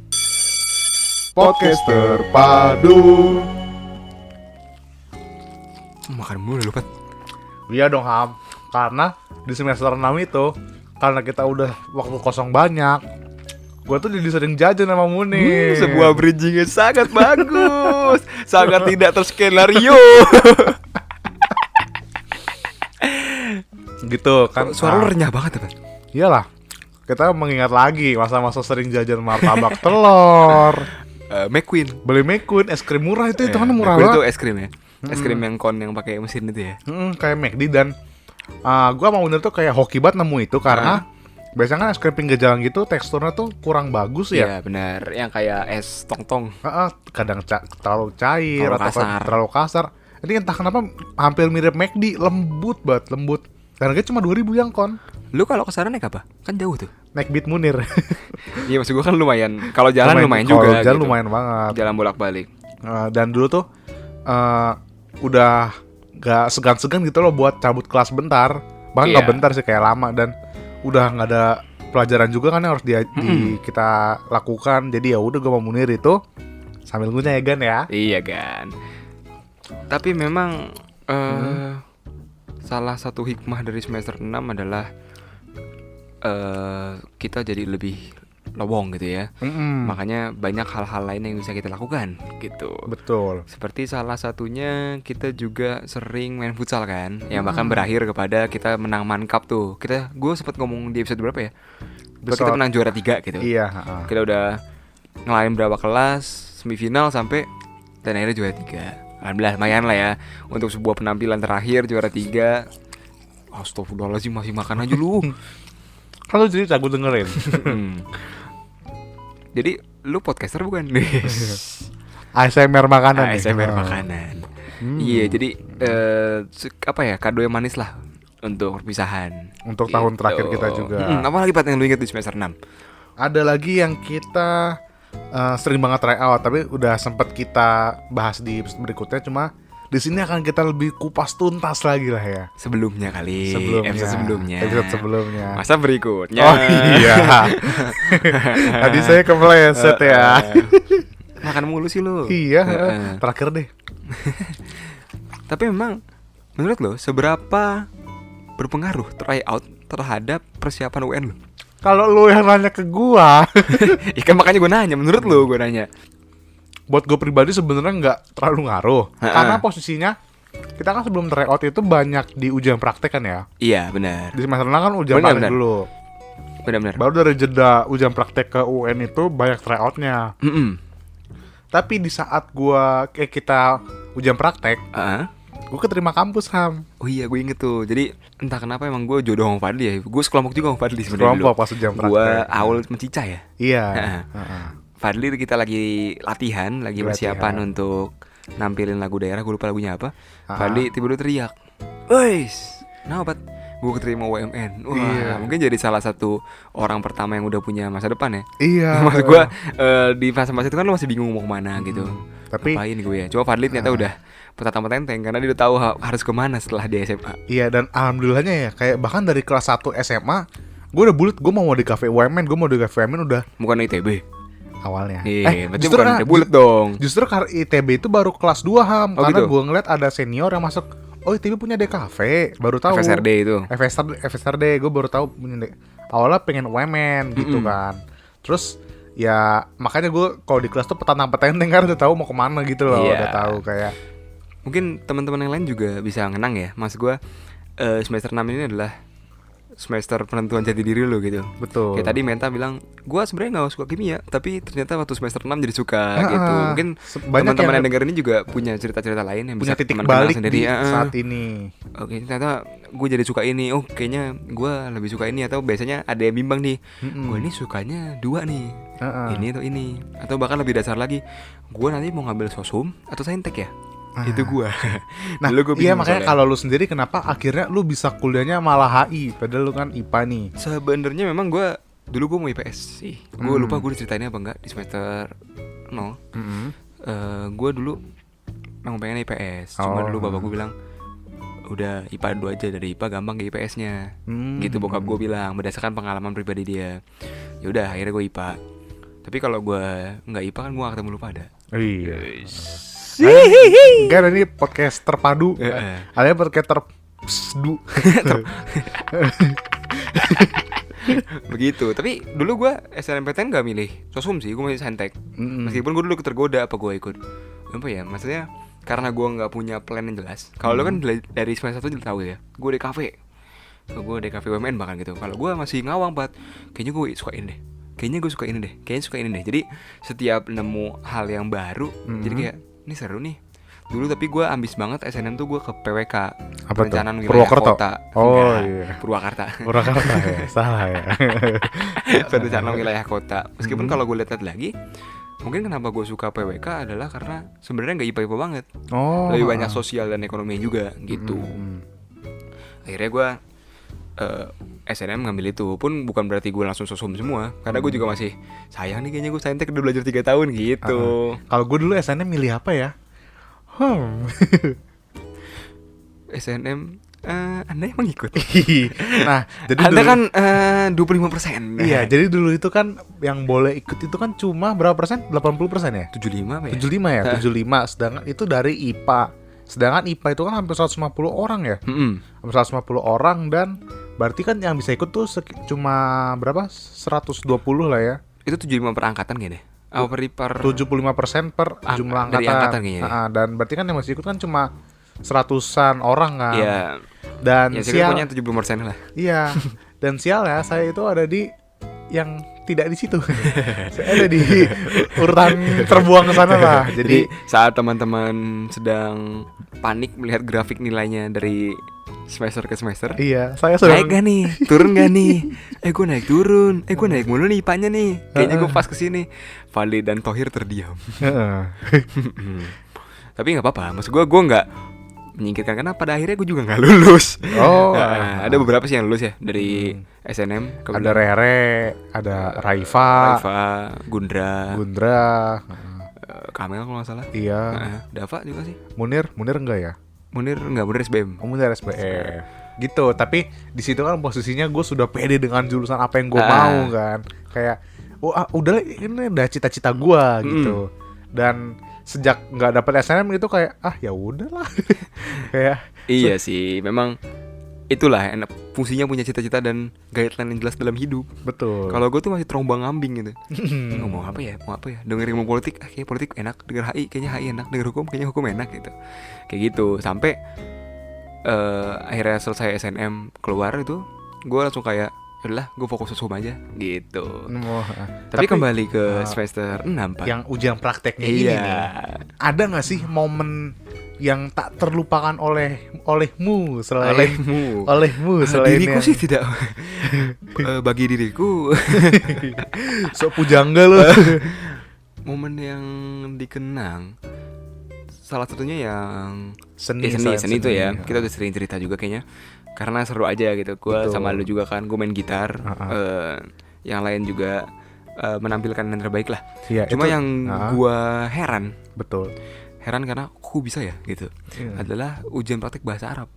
Podcast terpadu. Makan mulu lu, Pat. Iya dong, Ham. Karena di semester 6 itu, karena kita udah waktu kosong banyak, gue tuh jadi sering jajan sama Muni. Sebuah bridging yang sangat bagus. Sangat tidak terskenario. Gitu kan. Suara lu renyah banget ya, Pat. Iyalah. Kita mengingat lagi masa-masa sering jajan martabak telur. McQueen. Beli McQueen, es krim murah itu kan murah McQueen itu banget. es krim ya. Es krim yang kon yang pakai mesin itu ya. Kayak McD dan gue sama Munir tuh kayak hoki banget nemu itu karena biasanya kan es krim pinggir jalan gitu teksturnya tuh kurang bagus ya. Iya benar, yang kayak es tong-tong. Kadang terlalu cair Terlalu atau kasar. terlalu kasar. Ini entah kenapa hampir mirip McD, lembut banget, lembut. Dan harganya cuma 2.000 yang kon. Lu kalau kesana naik apa? Kan jauh tuh. Naik Beat Munir. Iya maksud gua kan lumayan. Kalau jalan lumayan Kalau juga. jalan gitu. lumayan banget. Jalan bolak-balik. Dan dulu tuh udah gak segan-segan gitu loh buat cabut kelas bentar. Bahkan Iya. gak bentar sih, kayak lama. Dan udah gak ada pelajaran juga kan yang harus kita lakukan. Jadi ya udah gue mau Munir itu sambil ngunyah ya Gan ya. Iya kan. Tapi memang salah satu hikmah dari semester 6 adalah kita jadi lebih lowong gitu ya. Makanya banyak hal-hal lain yang bisa kita lakukan gitu. Betul. Seperti salah satunya kita juga sering main futsal kan, yang bahkan berakhir kepada kita menang Mancap tuh. Gue sempat ngomong di episode berapa ya? Kita menang juara 3 gitu. Iya. Kita udah ngelain berapa kelas, semifinal sampai dan akhirnya juara 3. Alhamdulillah lumayan lah ya untuk sebuah penampilan terakhir juara 3. Astagfirullahaladzim, masih makan aja lu. Kalau cerita gue dengerin. Jadi lu podcaster bukan? ASMR makanan. ASMR makanan. Iya, jadi apa ya, kado yang manis lah untuk perpisahan. Untuk tahun terakhir kita juga. Apa lagi Pat yang lu inget di semester 6? Ada lagi yang kita sering banget try out, tapi udah sempet kita bahas di episode berikutnya. Cuma di sini akan kita lebih kupas tuntas lagi lah ya. Sebelumnya kali. Episode sebelumnya. Masa berikutnya. Oh iya. Tadi saya kepleset ya. Makan mulu sih lu. Iya. Terakhir deh. Tapi memang menurut lo seberapa berpengaruh tryout terhadap persiapan UN lo? Kalau lu yang nanya ke gua, Ikan makanya gue nanya. Menurut lo gue nanya. buat gue pribadi sebenarnya nggak terlalu ngaruh. Karena posisinya kita kan sebelum tryout itu banyak di ujian praktek kan ya. Iya benar. Di semester 6 kan ujian praktek dulu. Benar-benar. Baru dari jeda ujian praktek ke UN itu banyak tryoutnya. Tapi di saat kita ujian praktek, gue keterima kampus Ham. Oh iya, gue inget tuh. Jadi entah kenapa emang gue jodoh sama Fadli ya. Gue sekelompok juga sama Fadli sebenarnya dulu. Sekelompok pas jam praktek. Gue awal mencica ya. Iya. Fadli kita lagi latihan, lagi persiapan untuk nampilin lagu daerah. Gue lupa lagunya apa. Fadli tiba-tiba teriak, "Weis, kenapa? Gue keterima UMN." Wah, mungkin jadi salah satu orang pertama yang udah punya masa depan ya. Iya. Maksud gue di fase-fase itu kan lo masih bingung mau kemana gitu. Tapi ngapain gue ya. Coba Fadli ternyata udah petata tenteng karena dia udah tahu harus kemana setelah di SMA. Iya, dan alhamdulillahnya ya, kayak bahkan dari kelas 1 SMA gue udah bulet, gue mau di kafe UMN, gue mau di kafe UMN udah. Bukan ITB Awalnya. berarti bukan bulet dong. Justru karena ITB itu baru kelas 2 Ham. Oh, karena gitu? gue ngeliat ada senior yang masuk. Oh, ITB punya DKV, baru tahu. FSRD itu. FSRD gue baru tahu punya awalnya pengen UMN gitu kan. Terus ya makanya gue kalau di kelas tuh petantang-petenteng kan udah tahu mau kemana gitu loh. Iya. Udah tahu kayak. Mungkin teman-teman yang lain juga bisa ngenang ya. Mas gue semester 6 ini adalah semester penentuan jati diri lo gitu. Betul. Kayak tadi Menta bilang, gue sebenarnya nggak suka kimia, tapi ternyata waktu semester 6 jadi suka gitu. Mungkin teman-teman yang denger ini juga punya cerita-cerita lain yang punya bisa titik teman kenal balik sendiri di saat ini. Oke, ternyata gue jadi suka ini. Oh, kayaknya gue lebih suka ini. Atau biasanya ada yang bimbang nih, gue ini sukanya 2 nih, ini atau ini. Atau bahkan lebih dasar lagi, gue nanti mau ngambil sosum atau saintek ya. Itu gue. Nah, iya makanya kalau lu sendiri kenapa akhirnya lu bisa kuliahnya malah HI padahal lu kan IPA nih. Sebenarnya memang gue dulu gue mau IPS sih. Gue lupa gue ceritainnya apa enggak di semester 0. Gue dulu memang pengen IPS. Cuma dulu bapak gue bilang, udah IPA 2 aja, dari IPA gampang ke IPS-nya. Gitu bokap gue bilang berdasarkan pengalaman pribadi dia. Ya udah akhirnya gue IPA. Tapi kalau gue nggak IPA kan gue gak ketemu lu pada. Iya. Enggak, ini podcast terpadu. Ada podcast terpsdu. Begitu. Tapi dulu gue SNMPTN gak milih sosum sih, gue milih saintek. Meskipun gue dulu tergoda apa gue ikut. Apa ya? Maksudnya karena gue nggak punya plan yang jelas. Kalau lo kan dari semester 1 tahu ya, gue di kafe. Gue di kafe UMN bahkan gitu. Kalau gue masih ngawang banget, kayaknya gue suka ini deh. Kayaknya gue suka ini deh. Kayaknya suka ini deh. Jadi setiap nemu hal yang baru, jadi kayak ini seru nih. Dulu tapi gue ambis banget SNM tuh gue ke PWK, Perencanaan Wilayah Kota. Oh iya. Purwakarta ya, salah ya. Perencanaan Wilayah Kota. Meskipun kalau gue lihat lagi, mungkin kenapa gue suka PWK adalah karena sebenarnya nggak IPA banget. Lebih banyak sosial dan ekonomi juga gitu. Akhirnya gue SNM ngambil itu. Pun bukan berarti gue langsung sosum semua, karena gue juga masih sayang nih kayaknya gue saintek udah belajar 3 tahun gitu. Kalau gue dulu SNM milih apa ya? SNM Anda emang ikut? Nah, jadi Anda dulu, kan 25%. Iya, jadi dulu itu kan yang boleh ikut itu kan cuma berapa persen? 80% ya? 75 apa ya? 75 ya? 75, sedangkan itu dari IPA. Sedangkan IPA itu kan hampir 150 orang ya? Hampir 150 orang, dan berarti kan yang bisa ikut tuh cuma berapa? 120 lah ya. Itu 75 per angkatan kayaknya. Apa per 75% per jumlah angkatan. Dari angkatan kayaknya. Dan berarti kan yang masih ikut kan cuma 100-an orang kan. Iya. Dan ya, sial, pokoknya 70% lah. Iya. Dan sial ya, saya itu ada di yang tidak di situ. Saya ada di urutan terbuang ke sana lah. Jadi saat teman-teman sedang panik melihat grafik nilainya dari semester ke semester, iya, saya sudah naik gak nih, turun gak nih? Gue naik turun, gue naik mulu nih IPA-nya nih. Kayaknya gue pas kesini. Fadli dan Thohir terdiam. Tapi nggak apa-apa, maksud gue nggak menyingkirkan karena pada akhirnya gue juga nggak lulus. Ada beberapa sih yang lulus ya dari SNM. Ada Rere, ada Raifa, Gundra, Kamel kalau nggak salah. Iya. Dava juga sih. Munir enggak ya? Munir SBM. Munir SBM. Gitu, tapi di situ kan posisinya gue sudah pede dengan jurusan apa yang gue mau kan. Kayak udah ini udah cita-cita gue gitu. Dan sejak nggak dapet SNM itu kayak ya udahlah. Kayak iya sih, memang itulah enak fungsinya punya cita-cita dan guideline yang jelas dalam hidup. Betul. Kalau gue tuh masih terombang-ambing gitu. Mau apa ya? Dengerin ilmu politik, kayaknya politik enak. Denger HI, kayaknya HI enak. Denger hukum, kayaknya hukum enak gitu. Kayak gitu. Sampai akhirnya selesai SNM keluar itu, gue langsung kayak udahlah, gue fokus sosum aja gitu. Tapi kembali ke semester 6 Pak, yang ujian prakteknya ini nih, ada gak sih momen yang tak terlupakan olehmu selain Diriku yang sih tidak bagi diriku sok pujangga lo. momen yang dikenang salah satunya yang Seni itu ya. Kita udah sering cerita juga kayaknya karena seru aja gitu. Gue Betul. sama lu juga kan, gue main gitar. Yang lain juga menampilkan yang terbaik lah. Iya, Cuma itu- yang gue betul. heran karena kok bisa ya gitu. Iya. Adalah ujian praktek bahasa Arab.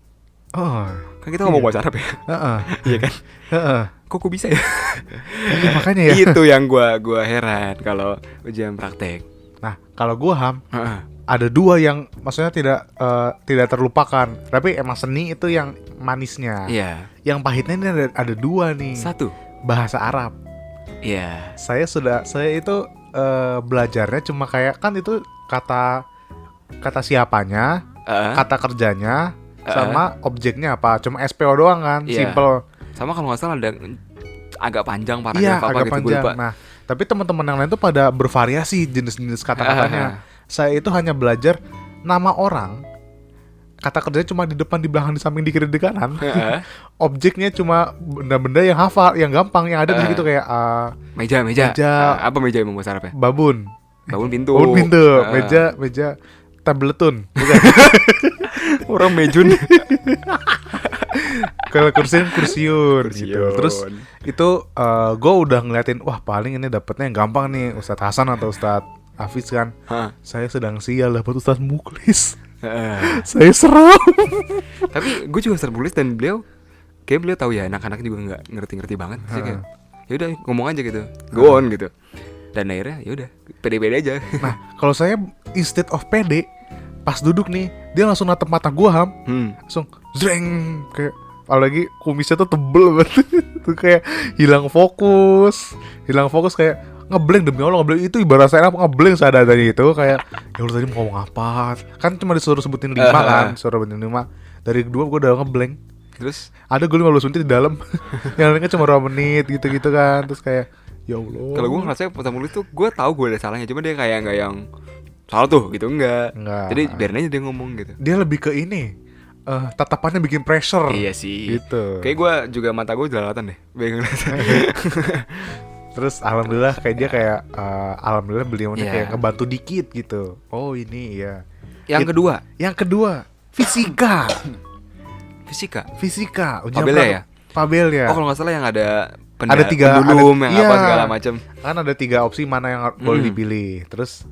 Oh, Kan kita ngomong bahasa Arab ya. heeh. Iya kan? Heeh. Kok bisa ya? Iya, makanya ya. Itu yang gua heran kalau ujian praktek. Nah, kalau gua Heeh. ada dua yang maksudnya tidak terlupakan. Tapi emang seni itu yang manisnya. Iya. Yang pahitnya ini ada dua nih. Satu. Bahasa Arab. Iya. Saya itu belajarnya cuma kayak kan itu kata siapanya, kata kerjanya, sama objeknya apa. Cuma SPO doang kan, Iya. simple. Sama kalau nggak salah ada agak panjang paragraf Iya, apa agak gitu, gua panjang. lupa. Nah, tapi teman-teman yang lain tuh pada bervariasi jenis-jenis kata-katanya. Saya itu hanya belajar nama orang. Kata kerjanya cuma di depan, di belakang, di samping, di kiri, di kanan. Heeh. Objeknya cuma benda-benda yang hafal, yang gampang, yang ada di situ kayak Meja. Meja. Apa meja emang bahasa Arabnya? babun, Bangun pintu. meja, tabletun. Orang mejun. Kalau kursiun gitu. Terus itu gue udah ngeliatin, wah paling ini dapetnya yang gampang nih, Ustadz Hasan atau Ustadz Hafiz kan. Hah. Saya sedang sial dapat Ustadz Muklis. Heeh. Saya seram. Tapi gue juga terbulis dan beliau tahu ya, anak-anak juga nggak ngerti-ngerti banget sih kayak. Ya udah ngomong aja gitu. Go on gitu. Dan akhirnya ya udah pede-pede aja. Nah, kalau saya instead of pede, pas duduk nih, dia langsung natep mata gua langsung zreng kayak apalagi kumisnya tuh tebel banget. Tuh kayak hilang fokus kayak ngeblank, demi Allah ngeblank. Itu ibarat saya ngeblank seadanya itu kayak ya Allah tadi mau ngomong apa. Kan cuma disuruh sebutin 5 kan, disuruh sebutin 5. Dari kedua gua udah ngeblank. Terus Ada gue 15 menit di dalam. Yang lainnya cuma 2 menit gitu-gitu kan. Terus kayak ya Allah. kalau gue ngerasa pas nulis tuh gue tahu gue ada salahnya, cuma dia kayak nggak yang salah tuh gitu, enggak. Jadi biarin aja dia ngomong gitu. Dia lebih ke ini tatapannya bikin pressure. Iya sih. Gitu. Kayak gue juga mata gue jelalatan deh. Bingung. Terus alhamdulillah kayak dia kayak alhamdulillah beliaunya Iya. kayak ngebantu dikit gitu. Oh ini ya. Yang kedua Fisika. fisika. Ujian Pabelnya ya? Pabelnya. Oh kalau nggak salah yang ada Ada tiga- pendulum ada- yang iya. apa segala macam. Kan ada 3 opsi mana yang boleh dipilih. Terus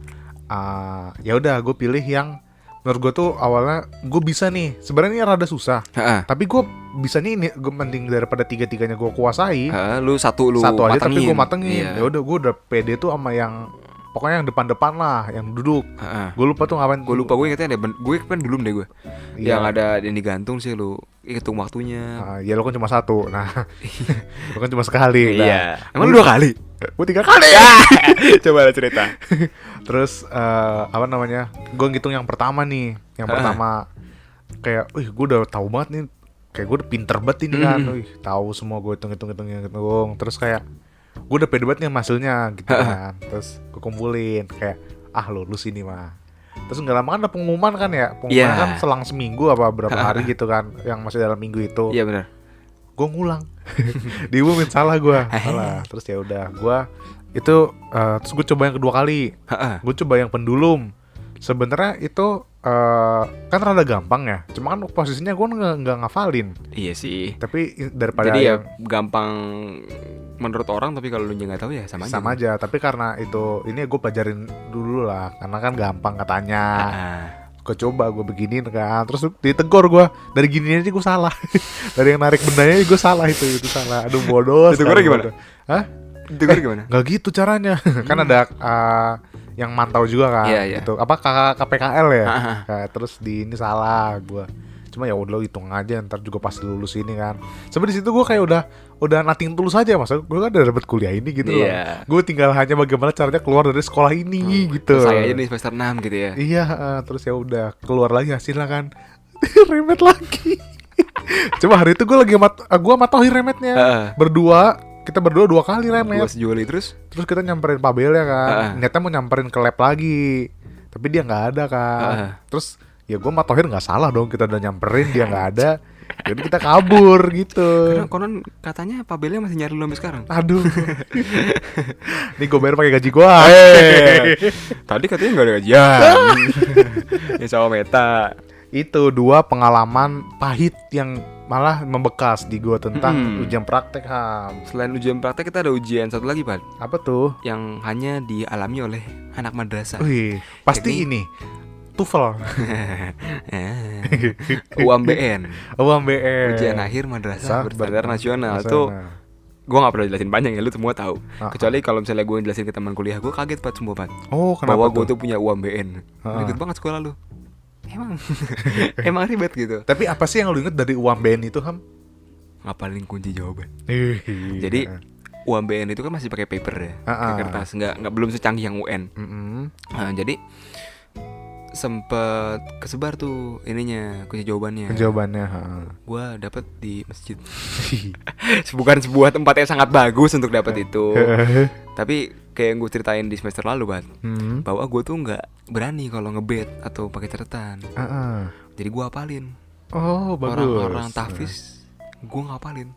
ya udah gue pilih yang menurut gue tuh awalnya gue bisa nih. Sebenarnya ini rada susah. Heeh. Tapi gue bisa nih gue mending daripada 3-tiganya gue kuasai. Lu satu Satu aja tapi gue matengin. matengin. Iya. Ya udah gue udah pede tuh sama yang pokoknya yang depan-depan lah, yang duduk. Heeh. Gue lupa tuh ngapain. Gue lupa, gue ingetnya ada gue kan belum deh gue. Iya. Yang ada yang digantung sih lu hitung waktunya. Ya lo kan cuma satu. Nah, lo kan cuma sekali. Iya. Nah, Emang lu 2 kali? gue 3 kali. Coba lah cerita. Terus apa namanya? Gue ngitung yang pertama nih. Yang pertama kayak, gue udah tahu banget nih. Kayak gue udah pinter banget ini kan. Tahu semua gue hitung. Terus kayak gue udah pede banget nih sama hasilnya gitu kan. Terus gue kumpulin kayak lulus ini mah. Terus nggak lama kan ada pengumuman kan ya. Pengumuman Iya. kan selang seminggu apa berapa hari gitu kan. Yang masih dalam minggu itu. Iya benar. Gue ngulang. Diumumin salah gue. Salah. Terus ya udah gue itu terus gue coba yang kedua kali. Gue coba yang pendulum. Sebenarnya itu kan rada gampang ya. Cuma kan posisinya gue nggak ngafalin. Iya sih. Tapi daripada Jadi ya yang gampang menurut orang, tapi kalau lu nggak tahu ya sama aja. sama aja. Tapi karena itu ini gue pelajarin dulu lah. Karena kan gampang katanya. Gue coba gue beginiin kan. Terus ditegur gue. Dari gini aja gue salah. Dari yang narik bendanya gue salah itu salah. Aduh bodoh. Ditegurnya gimana? Hah? Itu gimana? Gak gitu caranya. Kan ada yang mantau juga kan. Iya, iya. Gitu. Apa KPKL ya? Kayak, terus di ini salah gue. Cuma ya udah hitung aja ntar juga pas lulus ini kan. Sebenarnya di situ gue kayak udah nothing tulus aja, masa gue kan udah dapet kuliah ini gitu loh. Iya. Gue tinggal hanya bagaimana caranya keluar dari sekolah ini gitu. Saya aja nih semester 6 gitu ya. Iya, terus ya udah keluar lagi hasilnya kan. Remet lagi. Coba hari itu gue lagi gue matohin remetnya. Berdua, kita berdua 2 kali remet. Gua sejoli terus. Terus kita nyamperin Pabel ya kan. Niatnya mau nyamperin ke lab lagi. Tapi dia nggak ada kan. Terus ya gue sama Thohir nggak salah dong, kita udah nyamperin dia nggak ada, jadi kita kabur gitu. Karena konon katanya Pak Belnya masih nyari lu sampai sekarang. Aduh, nih gue bayar pakai gaji gue. Tadi katanya nggak ada gajian. Ya sama Meta. Itu 2 pengalaman pahit yang malah membekas di gue tentang ujian praktek, Ham. Selain ujian praktek kita ada ujian satu lagi, Pak, Apa tuh? yang hanya dialami oleh anak madrasah. Wih, pasti ini TOEFL. UMBN. UMBN. Ujian akhir madrasah berstandar nasional. Sana. Itu gue gak perlu jelasin panjang ya, lu semua tahu. Kecuali kalau misalnya gue jelasin ke teman kuliah gue kaget, Pak, semua, Pak. Oh, kenapa Bahwa tuh? gue tuh punya UMBN. Ribet banget sekolah lu. Emang ribet gitu. Tapi apa sih yang lu inget dari UMBN itu, Ham? Ngapalin kunci jawaban. Jadi UMBN itu kan masih pakai paper ya, pakai kertas, nggak belum secanggih yang UN. Nah, jadi sempet kesebar tuh ininya kunci jawabannya. Jawabannya. Gua dapet di masjid. Bukan sebuah tempat yang sangat bagus untuk dapat itu. Tapi kayak yang gue ceritain di semester lalu, Bat, bahwa gue tuh nggak berani kalau ngebet atau pakai catatan. Jadi gue hafalin. Oh, bagus. Orang-orang tahfiz gue ngapalin.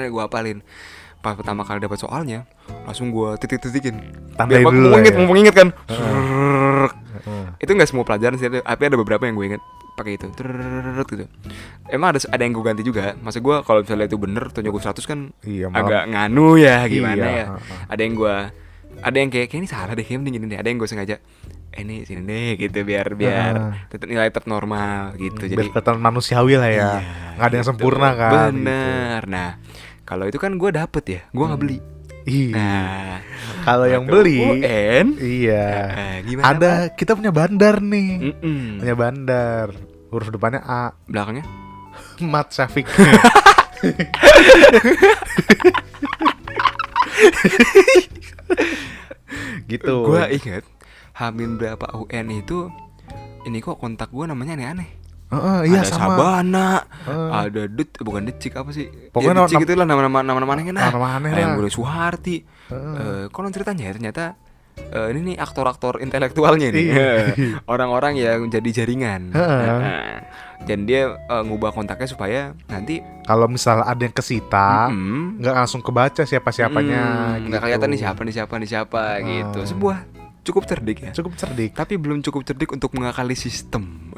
Gue hafalin. Pas pertama kali dapat soalnya, langsung gue titik-titikin. Tandain Biar dulu mau inget kan. Itu nggak semua pelajaran sih, tapi ada beberapa yang gue inget pakai itu. Gitu. Emang ada yang gue ganti juga. Masa gue kalau misalnya itu bener tunjuk gue 100 kan agak nganu ya gimana ya. Ada yang kayak ini salah deh, kayak mending gini deh. Ada yang gue sengaja ini sini deh gitu biar tetap nilai tetap normal gitu. Jadi biar kelihatan manusiawi lah ya. Nggak ada yang sempurna kan. Bener. Nah, kalau itu kan gue dapet ya, gue nggak beli. Nah, kalau yang beli UN, gimana? Ada Pak? Kita punya bandar nih. Punya bandar. Huruf depannya A. Belakangnya Mat Syafiq. Gitu. Gue inget Hamin berapa UN itu, ini kok kontak gue namanya aneh-aneh. Iya ada sama. Sabana, ada bukan Decik apa sih? Pokoknya Decik itulah nama-nama aneh kan. Nama aneh yang lah. gue Suharti. Konon ceritanya ya, ternyata ini nih aktor-aktor intelektualnya nih. Orang-orang yang jadi jaringan. Dan dia ngubah kontaknya supaya nanti kalau misalnya ada yang kesita, nggak langsung kebaca siapa-siapanya. Nggak kelihatan nih siapa gitu. Sebuah cukup cerdik ya. Cukup cerdik. Tapi belum cukup cerdik untuk mengakali sistem.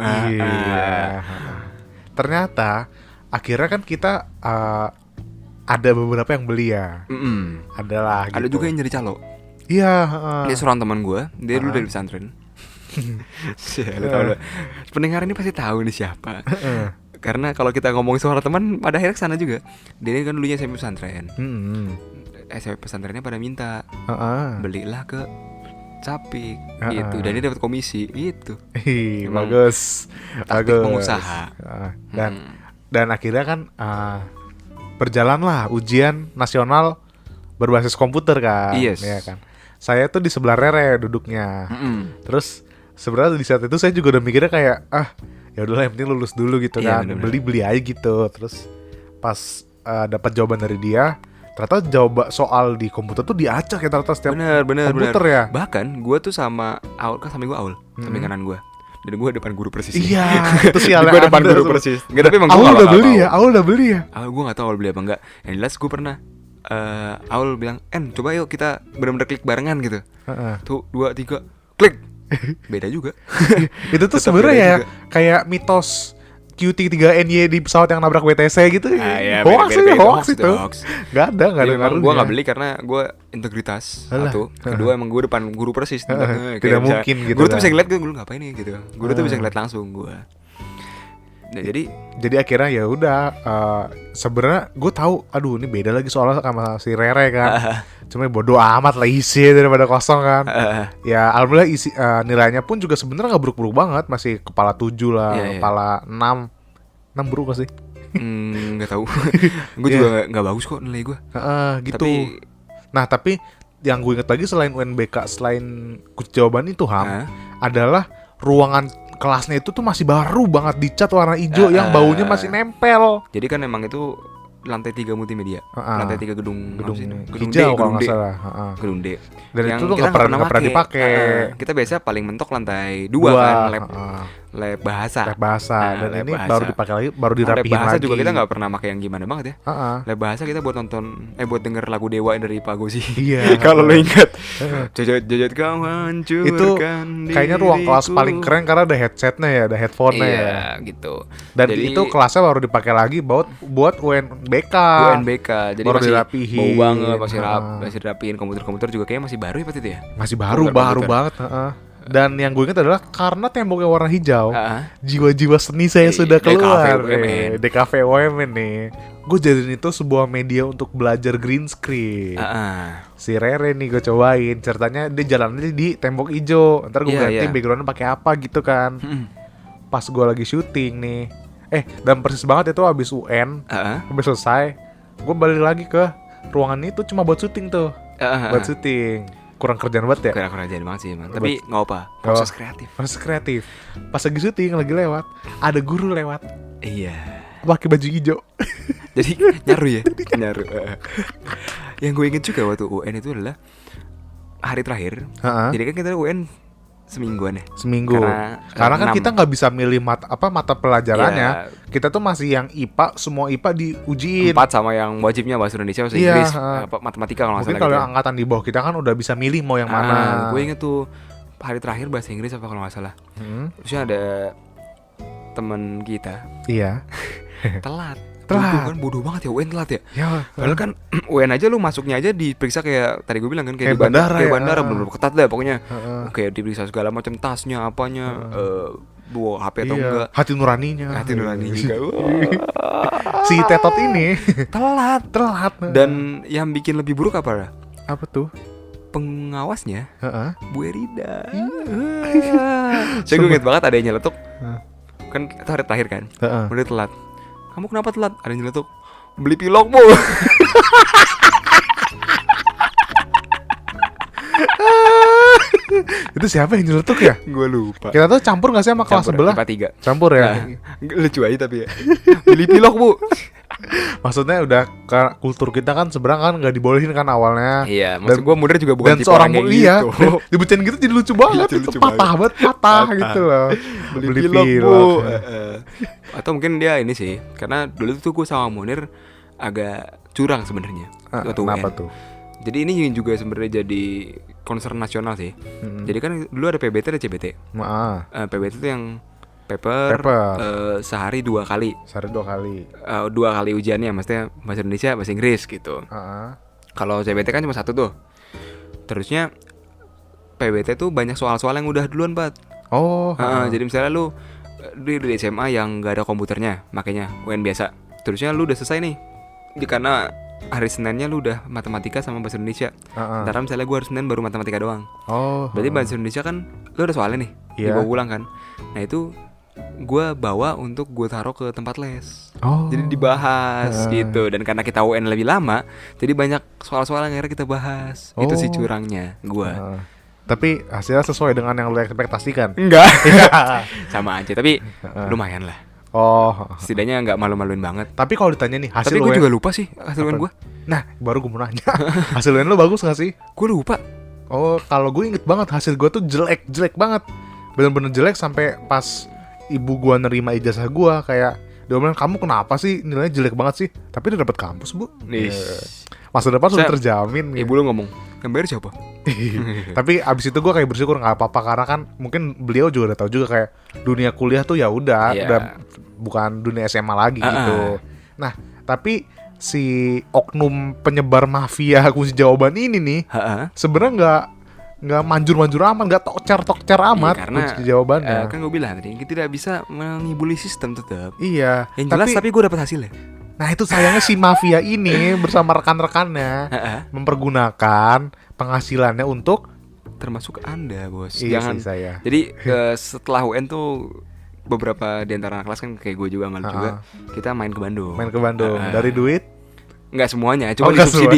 Ternyata akhirnya kan kita ada beberapa yang beli ya. Adalah gitu. Ada juga yang jadi calo. Iya. Dia seorang teman gue. Dia dulu dari pesantren. Lu tahu loh. Pendengar ini pasti tahu nih siapa. Karena kalau kita ngomongin seorang teman, pada akhirnya kesana juga. Dia ini kan dulunya SMP pesantren. SMP pesantrennya pada minta belilah ke Capik gitu, dan dia dapat komisi gitu. Bagus. Taktik pengusaha. Dan akhirnya kan berjalanlah ujian nasional berbasis komputer kan. Yes. Ya kan. Saya tuh di sebelah Rere duduknya. Terus sebenarnya di saat itu saya juga udah mikirnya kayak ya udahlah yang penting lulus dulu gitu kan. Beli aja gitu. Terus pas dapat jawaban dari dia, ternyata jawab soal di komputer tuh diacak ya ternyata setiap komputer ya. Bahkan gue tuh sama Aul, kan samping gue Aul, samping kanan gue. Dan gue depan guru persis. Iya, itu sih gue depan guru persis. Enggak, tapi emang gue Aul udah beli ya. Gue nggak tahu Aul beli apa enggak. Yang jelas gue pernah Aul bilang, coba yuk kita benar-benar klik barengan gitu. Tuh 2, 3 klik. Beda juga. Itu tuh sebenarnya ya kayak mitos QT3NY di pesawat yang nabrak WTC gitu. Hoax itu. Gak ada gue gak beli karena gue integritas. Satu. Kedua emang gue depan guru persis. Tidak mungkin gitu. Guru tuh bisa ngeliat gue ngapain nih gitu. Guru tuh bisa ngeliat langsung gue. Nah, jadi akhirnya ya udah sebenarnya gue tahu, aduh ini beda lagi soalnya sama si Rere kan. Cuma bodo amat lah, isi daripada kosong kan. Ya alhamdulillah isi nilainya pun juga sebenarnya nggak buruk-buruk banget, masih kepala 7 lah, kepala 6 buruk gak sih? Nggak tahu. Gue juga nggak bagus kok nilai gue. Gitu. Tapi yang gue inget lagi selain UNBK, selain kunci jawaban itu adalah ruangan kelasnya itu tuh masih baru banget, dicat warna hijau yang baunya masih nempel. Jadi kan emang itu lantai 3 multimedia. Lantai 3 gedung hijau kalau nggak D. salah. Gedung D. Dan yang itu tuh kita nggak pernah dipakai. Kita biasa paling mentok lantai 2 kan, lab bahasa. Lab bahasa. Dan lab ini bahasa. baru dipakai lagi, baru dirapihin lab bahasa lagi. juga kita nggak pernah pakai yang gimana banget ya. Lab bahasa kita buat nonton buat denger lagu Dewa dari Pak Gosi. Iya. Kalau lo ingat. Jojot kau hancurkan Itu kayaknya ruang kelas diriku. paling keren karena ada headsetnya ya, ada headphone-nya ya. Iya, gitu. Dan Jadi, itu kelasnya baru dipakai lagi buat UNBK. UNBK. Jadi Baru masih dirapihin. bau banget, masih dirapihin. Komputer juga kayaknya masih baru ya Pak itu ya. Masih baru Komputer. banget. Dan yang gue ingat adalah karena temboknya warna hijau, jiwa-jiwa seni saya sudah keluar. DKV UMN nih. Gue jadiin itu sebuah media untuk belajar green screen. Si Rere nih gue cobain, ceritanya dia jalannya di tembok hijau. Ntar gue ganti backgroundnya pakai apa gitu kan. Pas gue lagi syuting nih, dan persis banget itu abis UN, abis selesai, gue balik lagi ke ruangan itu cuma buat syuting tuh, buat syuting. Kurang kerjaan banget ya. Kurang kerjaan banget sih emang. Tapi nggak apa, proses kreatif. Pas lagi syuting, lagi lewat, ada guru lewat. Iya. Pakai baju hijau. Jadi nyaru ya, nyaru. Yang gue inget juga waktu UN itu adalah hari terakhir. Jadi kan kita UN semingguan ya. Seminggu. Karena kan 6. kita nggak bisa milih mata pelajarannya. Kita tuh masih yang IPA, semua IPA diujiin. 4 sama yang wajibnya bahasa Indonesia, bahasa Inggris, matematika kalau nggak mungkin salah. kalau gitu. angkatan di bawah kita kan udah bisa milih mau yang mana. Gue inget tuh hari terakhir bahasa Inggris apa kalau nggak salah. Terusnya ada teman kita. Iya. Telat. Kan bodoh banget ya UN telat ya. Padahal kan UN aja lu masuknya aja diperiksa kayak tadi gue bilang kan kayak di bandara, bener-bener ketat deh pokoknya. Kayak diperiksa segala macam, tasnya, apanya, bawa HP atau enggak. Hati nuraninya juga. Si Tetot ini telat. Dan yang bikin lebih buruk apa? Apa tuh? Pengawasnya Bu Erida. Saya gue inget banget ada yang nyeletuk. Kan itu hari terakhir kan. Udah telat. Kamu kenapa telat? Ada yang nyeletuk. Beli pilok, Bu. Itu siapa yang nyeletuk ya? Gue lupa. Kita tuh campur gak sih sama kelas sebelah? IPA 3. Campur ya? Lucu aja tapi ya. Beli pilok, Bu. Maksudnya udah kultur kita kan sebenarnya kan gak dibolehin kan awalnya. Iya, maksud gue muda juga bukan dan tipe orang kayak gitu. Dibecain gitu jadi lucu banget. Lucu patah gitu loh. Beli pilok, Bu. Atau mungkin dia ini sih, karena dulu tuh gue sama Munir agak curang sebenarnya. Kenapa tuh? Jadi ini juga sebenarnya jadi concern nasional sih. Jadi kan dulu ada PBT dan CBT. PBT itu yang paper. Sehari 2 kali. Sehari 2 kali. 2 kali ujiannya, maksudnya bahasa Indonesia, bahasa Inggris gitu. Kalau CBT kan cuma 1 tuh. Terusnya PBT tuh banyak soal-soal yang udah duluan, Pat. Jadi misalnya lu di SMA yang gak ada komputernya, makanya UN biasa. Terusnya lu udah selesai nih. Karena hari Seninnya lu udah matematika sama bahasa Indonesia. Ntar misalnya gue hari Senin baru matematika doang. Berarti bahasa Indonesia kan lu udah soalnya nih, dibawa pulang kan. Nah itu gue bawa untuk gue taruh ke tempat les. Jadi dibahas gitu. Dan karena kita UN lebih lama, jadi banyak soal-soal yang akhirnya kita bahas. Itu sih curangnya gue. Tapi hasilnya sesuai dengan yang lu ekspektasikan? Enggak. Sama aja, tapi lumayan lah. Setidaknya nggak malu-maluin banget. Tapi kalau ditanya nih hasil tapi gue juga lupa sih hasil UN gue. Nah baru gue mau nanya. Hasil UN lu bagus gak sih? Gue lupa. Kalau gue inget banget hasil gue tuh jelek banget. Bener-bener jelek sampai pas ibu gue nerima ijazah gue kayak dia bilang, kamu kenapa sih nilainya jelek banget sih? Tapi dia dapat kampus, Bu. Masa depan sudah terjamin. Ibu lu ngomong, yang bayar siapa? Tapi abis itu gue kayak bersyukur nggak apa-apa karena kan mungkin beliau juga udah tahu juga kayak dunia kuliah tuh ya udah bukan dunia SMA lagi gitu. Nah tapi si oknum penyebar mafia kunci jawaban ini nih sebenarnya nggak manjur amat, nggak tokcer amat kunci jawabannya. Kan gue bilang tadi kita tidak bisa mengibuli sistem tetap. Iya. Yang jelas tapi gue dapat hasilnya. Nah itu sayangnya si mafia ini bersama rekan-rekannya mempergunakan penghasilannya untuk termasuk Anda, Bos. Iya Jangan sih, saya. Jadi setelah UN tuh beberapa di antara anak kelas kan kayak gue juga malu juga. Kita main ke Bandung. Dari duit? Enggak semuanya, cuma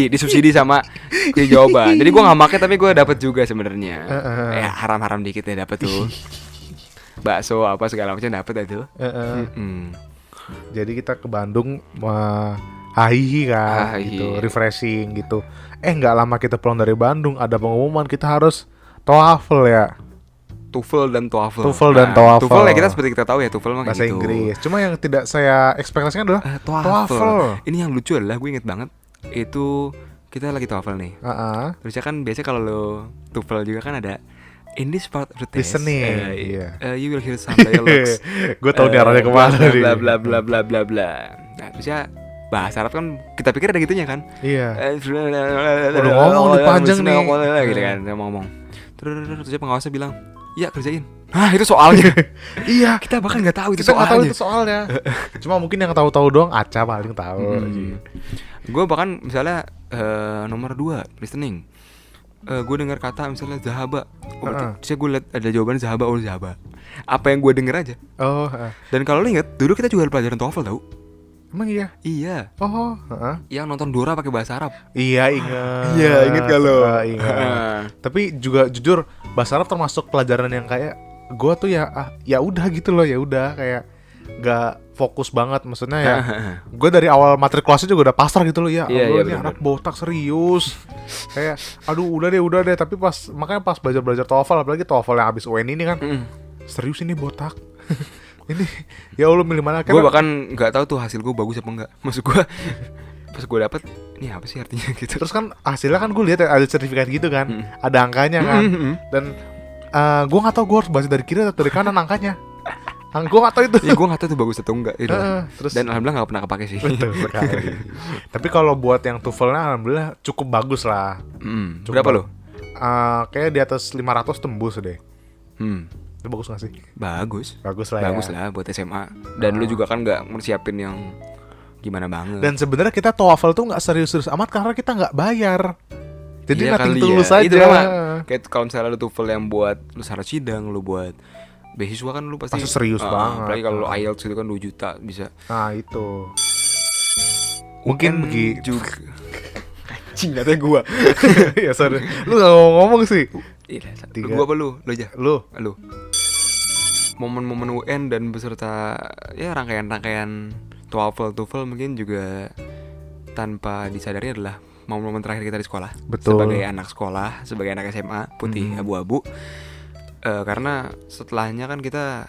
disubsidi sama di jawaban. Jadi gue nggak pakai tapi gue dapat juga sebenarnya. Ya haram-haram dikit ya dapat tuh. Bakso apa segala macam dapat itu. Jadi kita ke Bandung hahihi kan, Hahihi. gitu, refreshing gitu. Nggak lama kita pulang dari Bandung, ada pengumuman kita harus TOEFL ya, TOEFL dan TOEFL. TOEFL dan TOEFL. TOEFL ya kita seperti kita tahu ya, TOEFL mah kayak bahasa gitu. Inggris. Cuma yang tidak saya ekspektasikan adalah TOEFL. Ini yang lucu adalah gue inget banget itu kita lagi TOEFL nih. Terusnya kan biasanya kalau lo TOEFL juga kan ada in this part of the test Listening, you will hear some dialogues. Gue tahu nih arahnya kemana nih. Bla bla bla bla bla bla. Nah, terusnya bahasa Arab kan kita pikir ada gitunya kan. Iya. Udah ngomong dipanjang nih. Gitu kan, dia ngomong. Terusnya pengawasnya bilang, "Ya, kerjain." Itu soalnya. Iya. Kita bahkan nggak tahu itu Kita nggak tahu soalnya. itu soalnya. Cuma mungkin yang tahu-tahu doang Aca paling tahu. Gue bahkan misalnya nomor 2 listening, gue dengar kata misalnya zahaba, terus gue lihat ada jawaban zahaba, zahaba. Apa yang gue denger aja. Dan kalau lo inget, dulu kita juga ada pelajaran TOEFL tau. Emang iya? Iya. Yang nonton Dora pakai bahasa Arab. Iya, ingat. Iya, inget gak lo? Ingat. Tapi juga jujur bahasa Arab termasuk pelajaran yang kayak gue tuh ya udah gitu loh, ya udah kayak nggak fokus banget, maksudnya ya. Gue dari awal matrikulasi juga udah pasrah gitu loh ya. Iya, ini anak botak serius. Kayak aduh udah deh. Tapi makanya pas belajar TOEFL, apalagi TOEFL yang habis UN ini kan, serius ini botak. Ini ya Allah milih mana? Gue bahkan nggak tahu tuh hasil gue bagus apa enggak. Maksud gue pas gue dapet ini apa sih artinya gitu. Terus kan hasilnya kan gue lihat ada sertifikat gitu kan, ada angkanya kan. Dan gue nggak tahu gue harus baca dari kiri atau dari kanan angkanya. Gue nggak tahu itu. Ya gue nggak tahu tuh bagus atau enggak. Terus dan alhamdulillah nggak pernah kepake sih. Betul sekali. Tapi kalau buat yang TOEFL-nya alhamdulillah cukup bagus lah. Berapa lo? Kayak di atas 500 tembus deh. Itu bagus gak sih? Bagus lah ya. Bagus lah buat SMA. Dan lu juga kan nggak mersiapin yang gimana banget. Dan sebenarnya kita TOEFL tuh nggak serius-serius amat karena kita nggak bayar. Jadi iya nothing kali tulus ya. aja. Itu sama. Kayak kalau misalnya lu TOEFL yang buat lu syarat sidang, lu buat beasiswa kan lu pasti serius banget. Apalagi kalau lu IELTS itu kan 2 juta bisa. Nah itu mungkin begitu juga. Anjing katanya gua. Ya sorry. Lu gak ngomong sih. Iya, gua apa lu? Lu aja. Lu. Momen-momen UN dan beserta ya rangkaian-rangkaian TOEFL mungkin juga tanpa disadari adalah momen-momen terakhir kita di sekolah. Betul. Sebagai anak sekolah, sebagai anak SMA putih abu-abu. Karena setelahnya kan kita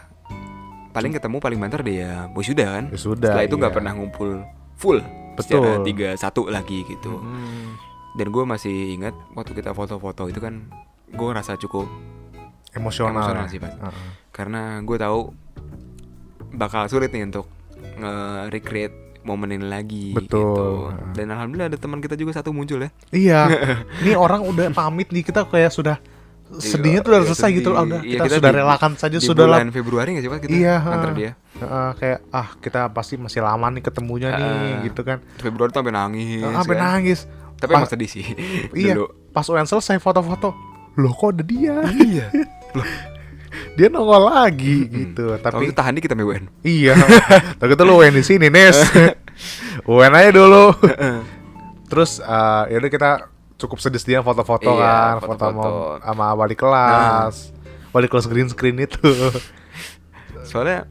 paling ketemu paling banter deh ya wisuda kan. Setelah itu nggak pernah ngumpul full. Betul. Secara 3-1 lagi gitu. Dan gue masih ingat waktu kita foto-foto itu kan gue ngerasa cukup emosional sih Pak. Karena gue tahu bakal sulit nih untuk nge-recreate momen ini lagi. Betul. Gitu. Dan alhamdulillah ada teman kita juga satu muncul ya. Iya. Ini orang udah pamit nih, kita kayak sudah sedihnya tuh udah selesai gitu loh. Udah kita sudah relakan saja sudah lah. Bulan Februari nggak sih Pak kita antar dia. Kayak kita pasti masih lama nih ketemunya nih gitu kan. Februari tuh sampai nangis. Sampai nangis. Tapi emang sedih sih. Iya. Pas UN selesai foto-foto, loh kok ada dia? Iya. Loh. Dia nongol lagi gitu. Tapi itu tahan dikit sama UN. Iya. Tapi itu lu UN di sini, Nes. UN aja dulu. Terus ya udah kita cukup sedih-sedih foto-foto kan, foto sama wali kelas. Wali kelas green screen itu. Soalnya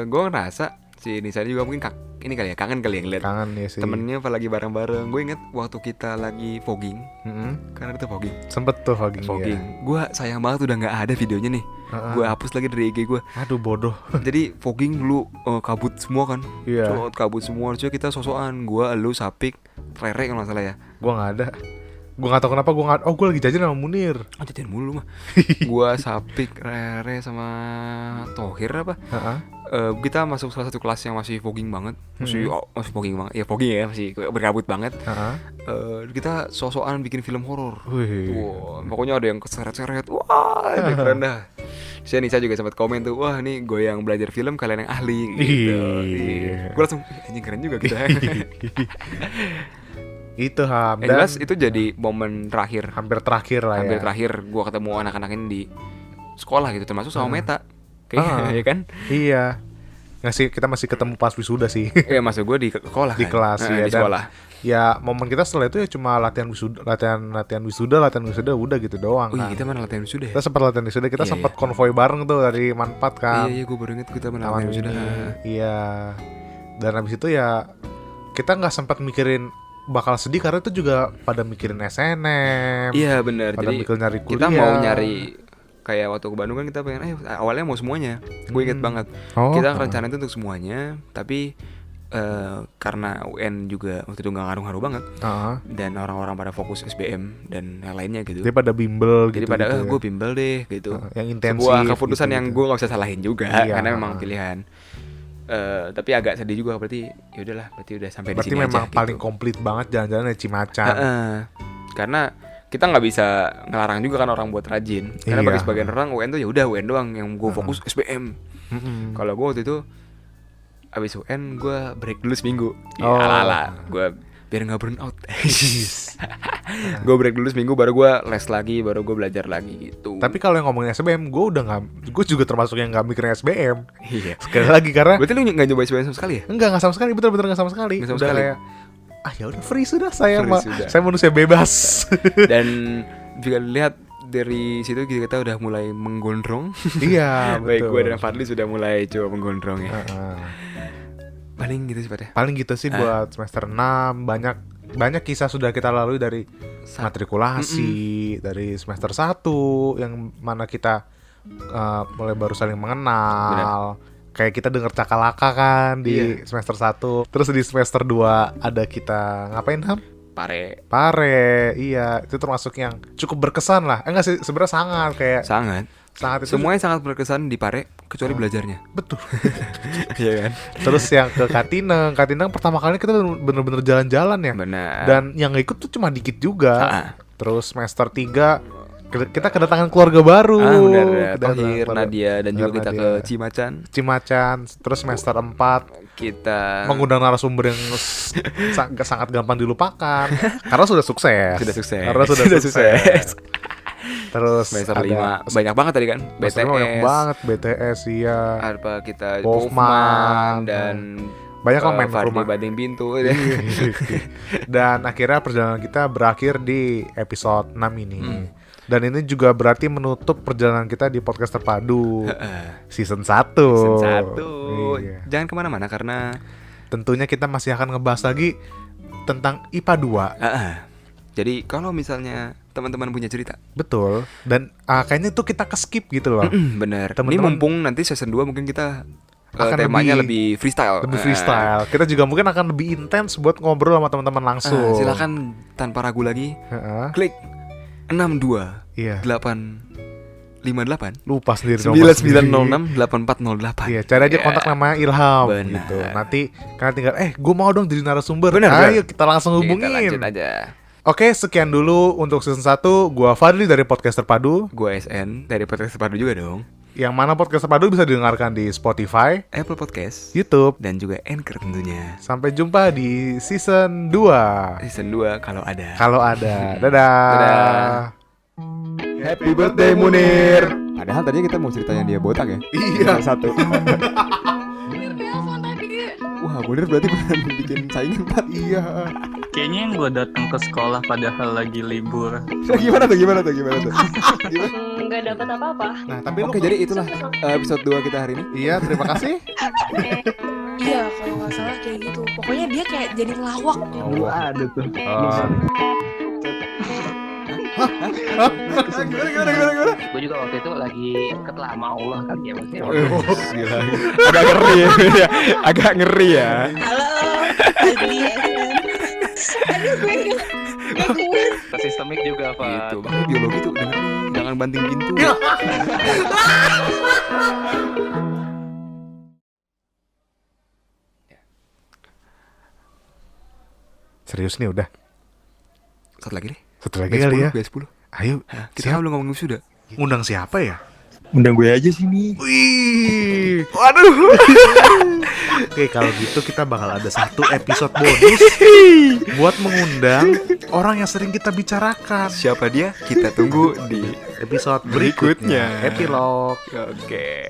gue ngerasa si Nisa juga mungkin ini kali ya kangen kali yang lihat. Kangen ya sih. Temennya apalagi bareng-bareng. Gue inget waktu kita lagi fogging. Karena itu fogging. Sempet tuh fogging. Ya. Gue sayang banget udah nggak ada videonya nih. Gue hapus lagi dari IG gue. Aduh bodoh. Jadi fogging dulu kabut semua kan. Iya. Kabut semua. Terus kita sosokan. Gue, elu, Sapik, Rere kalau nggak salah ya. Gue nggak ada. Gue nggak tahu kenapa gue lagi jajan sama Munir. Jajan mulu mah. Gue, Sapik, Rere sama Tohir apa? Kita masuk salah satu kelas yang masih fogging banget. Masih fogging banget. Ya fogging ya, masih berkabut banget. Kita sosokan bikin film horor. Wow, pokoknya ada yang keseret-seret. Wah, ini keren dah. Saya Nisa juga sempat komen tuh, wah nih gue yang belajar film, kalian yang ahli gitu. Gue langsung, ini keren juga kita. Itu jelas itu jadi momen terakhir. Hampir terakhir lah Hampir terakhir gue ketemu anak-anak ini di sekolah gitu, termasuk sama Meta. Iya kan? Iya. Kita masih ketemu pas wisuda sih. Iya, masuk gue di sekolah. Di kelas ya. Di sekolah. Ya momen kita setelah itu ya cuma latihan wisuda udah gitu doang kan. Kita mana latihan wisuda ya? Kita sempat latihan wisuda, kita sempat konvoy bareng tuh dari Manpat kan. Iya, gue baru inget kita mana latihan wisuda. Iya. Dan habis itu ya kita nggak sempat mikirin bakal sedih karena itu juga pada mikirin SNM. Iya benar. Pada Jadi mikir nyari kuliah. kita mau nyari kayak waktu ke Bandung kan kita pengen awalnya mau semuanya. Gue inget banget. Kita rencana itu untuk semuanya, tapi karena UN juga waktu itu nggak ngaruh-ngaruh banget, dan orang-orang pada fokus SBM dan yang lainnya gitu. Dia pada bimbel gitu. Jadi pada gitu gue bimbel deh gitu. Yang intensif. Sebuah keputusan gitu, yang gue nggak bisa salahin juga, karena memang pilihan. Tapi agak sedih juga berarti. Yaudahlah, berarti udah sampai di sini aja. Berarti memang gitu. paling komplit banget jalan-jalan di Cimacan. Karena kita nggak bisa ngelarang juga kan orang buat rajin. Karena bagi sebagian orang UN tuh ya udah UN doang, yang gue fokus SBM. Kalau gue waktu itu abis UN gue break dulu seminggu. Ala-ala gue biar nggak burn out. Gue break dulu seminggu, baru gue les lagi, baru gue belajar lagi gitu. Tapi kalau yang ngomongin SBM, gue juga termasuk yang nggak mikirin SBM. Iya. Sekali lagi karena berarti lu nggak nyoba SBM sama sekali ya? Enggak sama sekali, bener-bener nggak sama sekali. Nggak sama udah sekali. kayak ya udah free sudah saya Sudah. saya manusia bebas. Dan juga lihat dari situ kita udah mulai menggondrong. Iya, Baik betul. gue dan Fadli sudah mulai coba menggondrong ya. Paling gitu sih Pak ya. Paling gitu sih buat semester 6. Banyak kisah sudah kita lalui dari matrikulasi, dari semester 1 yang mana kita mulai baru saling mengenal. Kayak kita denger cakalaka kan di semester 1. Terus di semester 2 ada kita ngapain Ham? Pare, iya. Itu termasuk yang cukup berkesan lah. Enggak sih, sebenarnya sangat itu. Semuanya sangat berkesan di Pare kecuali belajarnya. Betul. Iya kan? Terus yang ke Katineng pertama kali kita bener-bener jalan-jalan ya. Benar. Dan yang ngikut tuh cuma dikit juga. Terus semester 3 kita kedatangan keluarga baru. Benar. Tohir, Nadia, dan juga kita ke Cimacan. Terus semester 4 kita mengundang narasumber yang sangat gampang dilupakan karena sudah sukses. Karena sudah sukses. Terus semester 5 banyak banget tadi kan. BTS iya. Apa kita Hoffman dan banyak lah main Fardi rumah banding pintu. Dan akhirnya perjalanan kita berakhir di episode 6 ini. Dan ini juga berarti menutup perjalanan kita di podcast terpadu season 1. Iya. Jangan kemana-mana karena tentunya kita masih akan ngebahas lagi tentang IPA 2. Jadi kalau misalnya teman-teman punya cerita, betul. Dan kayaknya tuh kita ke-skip gitu loh. Bener. Ini mumpung nanti season 2 mungkin kita akan temanya lebih freestyle. Kita juga mungkin akan lebih intens buat ngobrol sama teman-teman langsung. Silakan tanpa ragu lagi. Klik 62 858. Lupa sendiri 9906 8408. Iya, cari aja kontak namanya Ilham. Benar. Gitu. Nanti kalian tinggal gue mau dong jadi narasumber. Benar. Ayo kita langsung hubungin. Kita lanjut aja. Oke, sekian dulu untuk season 1. Gua Fadli dari Podcast Terpadu. Gua SN dari Podcast Terpadu juga dong. Yang mana Podcast Terpadu bisa didengarkan di Spotify, Apple Podcast, YouTube, dan juga Anchor tentunya. Sampai jumpa di season 2. Season 2 kalau ada. Dadah. Dadah. Happy birthday Munir. Padahal tadinya kita mau ceritanya dia botak ya. Iya. Satu. Wah, Munir berarti beneran bikin saingan, Pak. Iya. Kayaknya yang gue datang ke sekolah padahal lagi libur. Gimana tuh? Nggak dapat apa-apa. Nah, tapi Oke, jadi itulah episode 2 kita hari ini. Iya, terima kasih. Iya, kalau nggak salah kayak gitu. Pokoknya dia kayak jadi ngelawak. Dulu ada tuh. Gimana? Gue juga waktu itu lagi deket lah sama Allah kali ya maksudnya. Gila. Agak ngeri ya. Agak ngeri ya. Halo, Fadli SN. Aduh, gue nggak kuat. Sistemik juga Pak. Gitu, makanya biologi tuh dengerin. Jangan banting pintu. Serius nih udah. Satu lagi deh. Satu lagi kali ya. B10. Ayo, Kita belum ngomongin sudah. ngundang siapa ya? Undang gue aja sini. Wih, waduh. Oke, kalau gitu kita bakal ada satu episode bonus buat mengundang orang yang sering kita bicarakan. Siapa dia? Kita tunggu di Episode berikutnya. berikutnya. Epilog. Oke.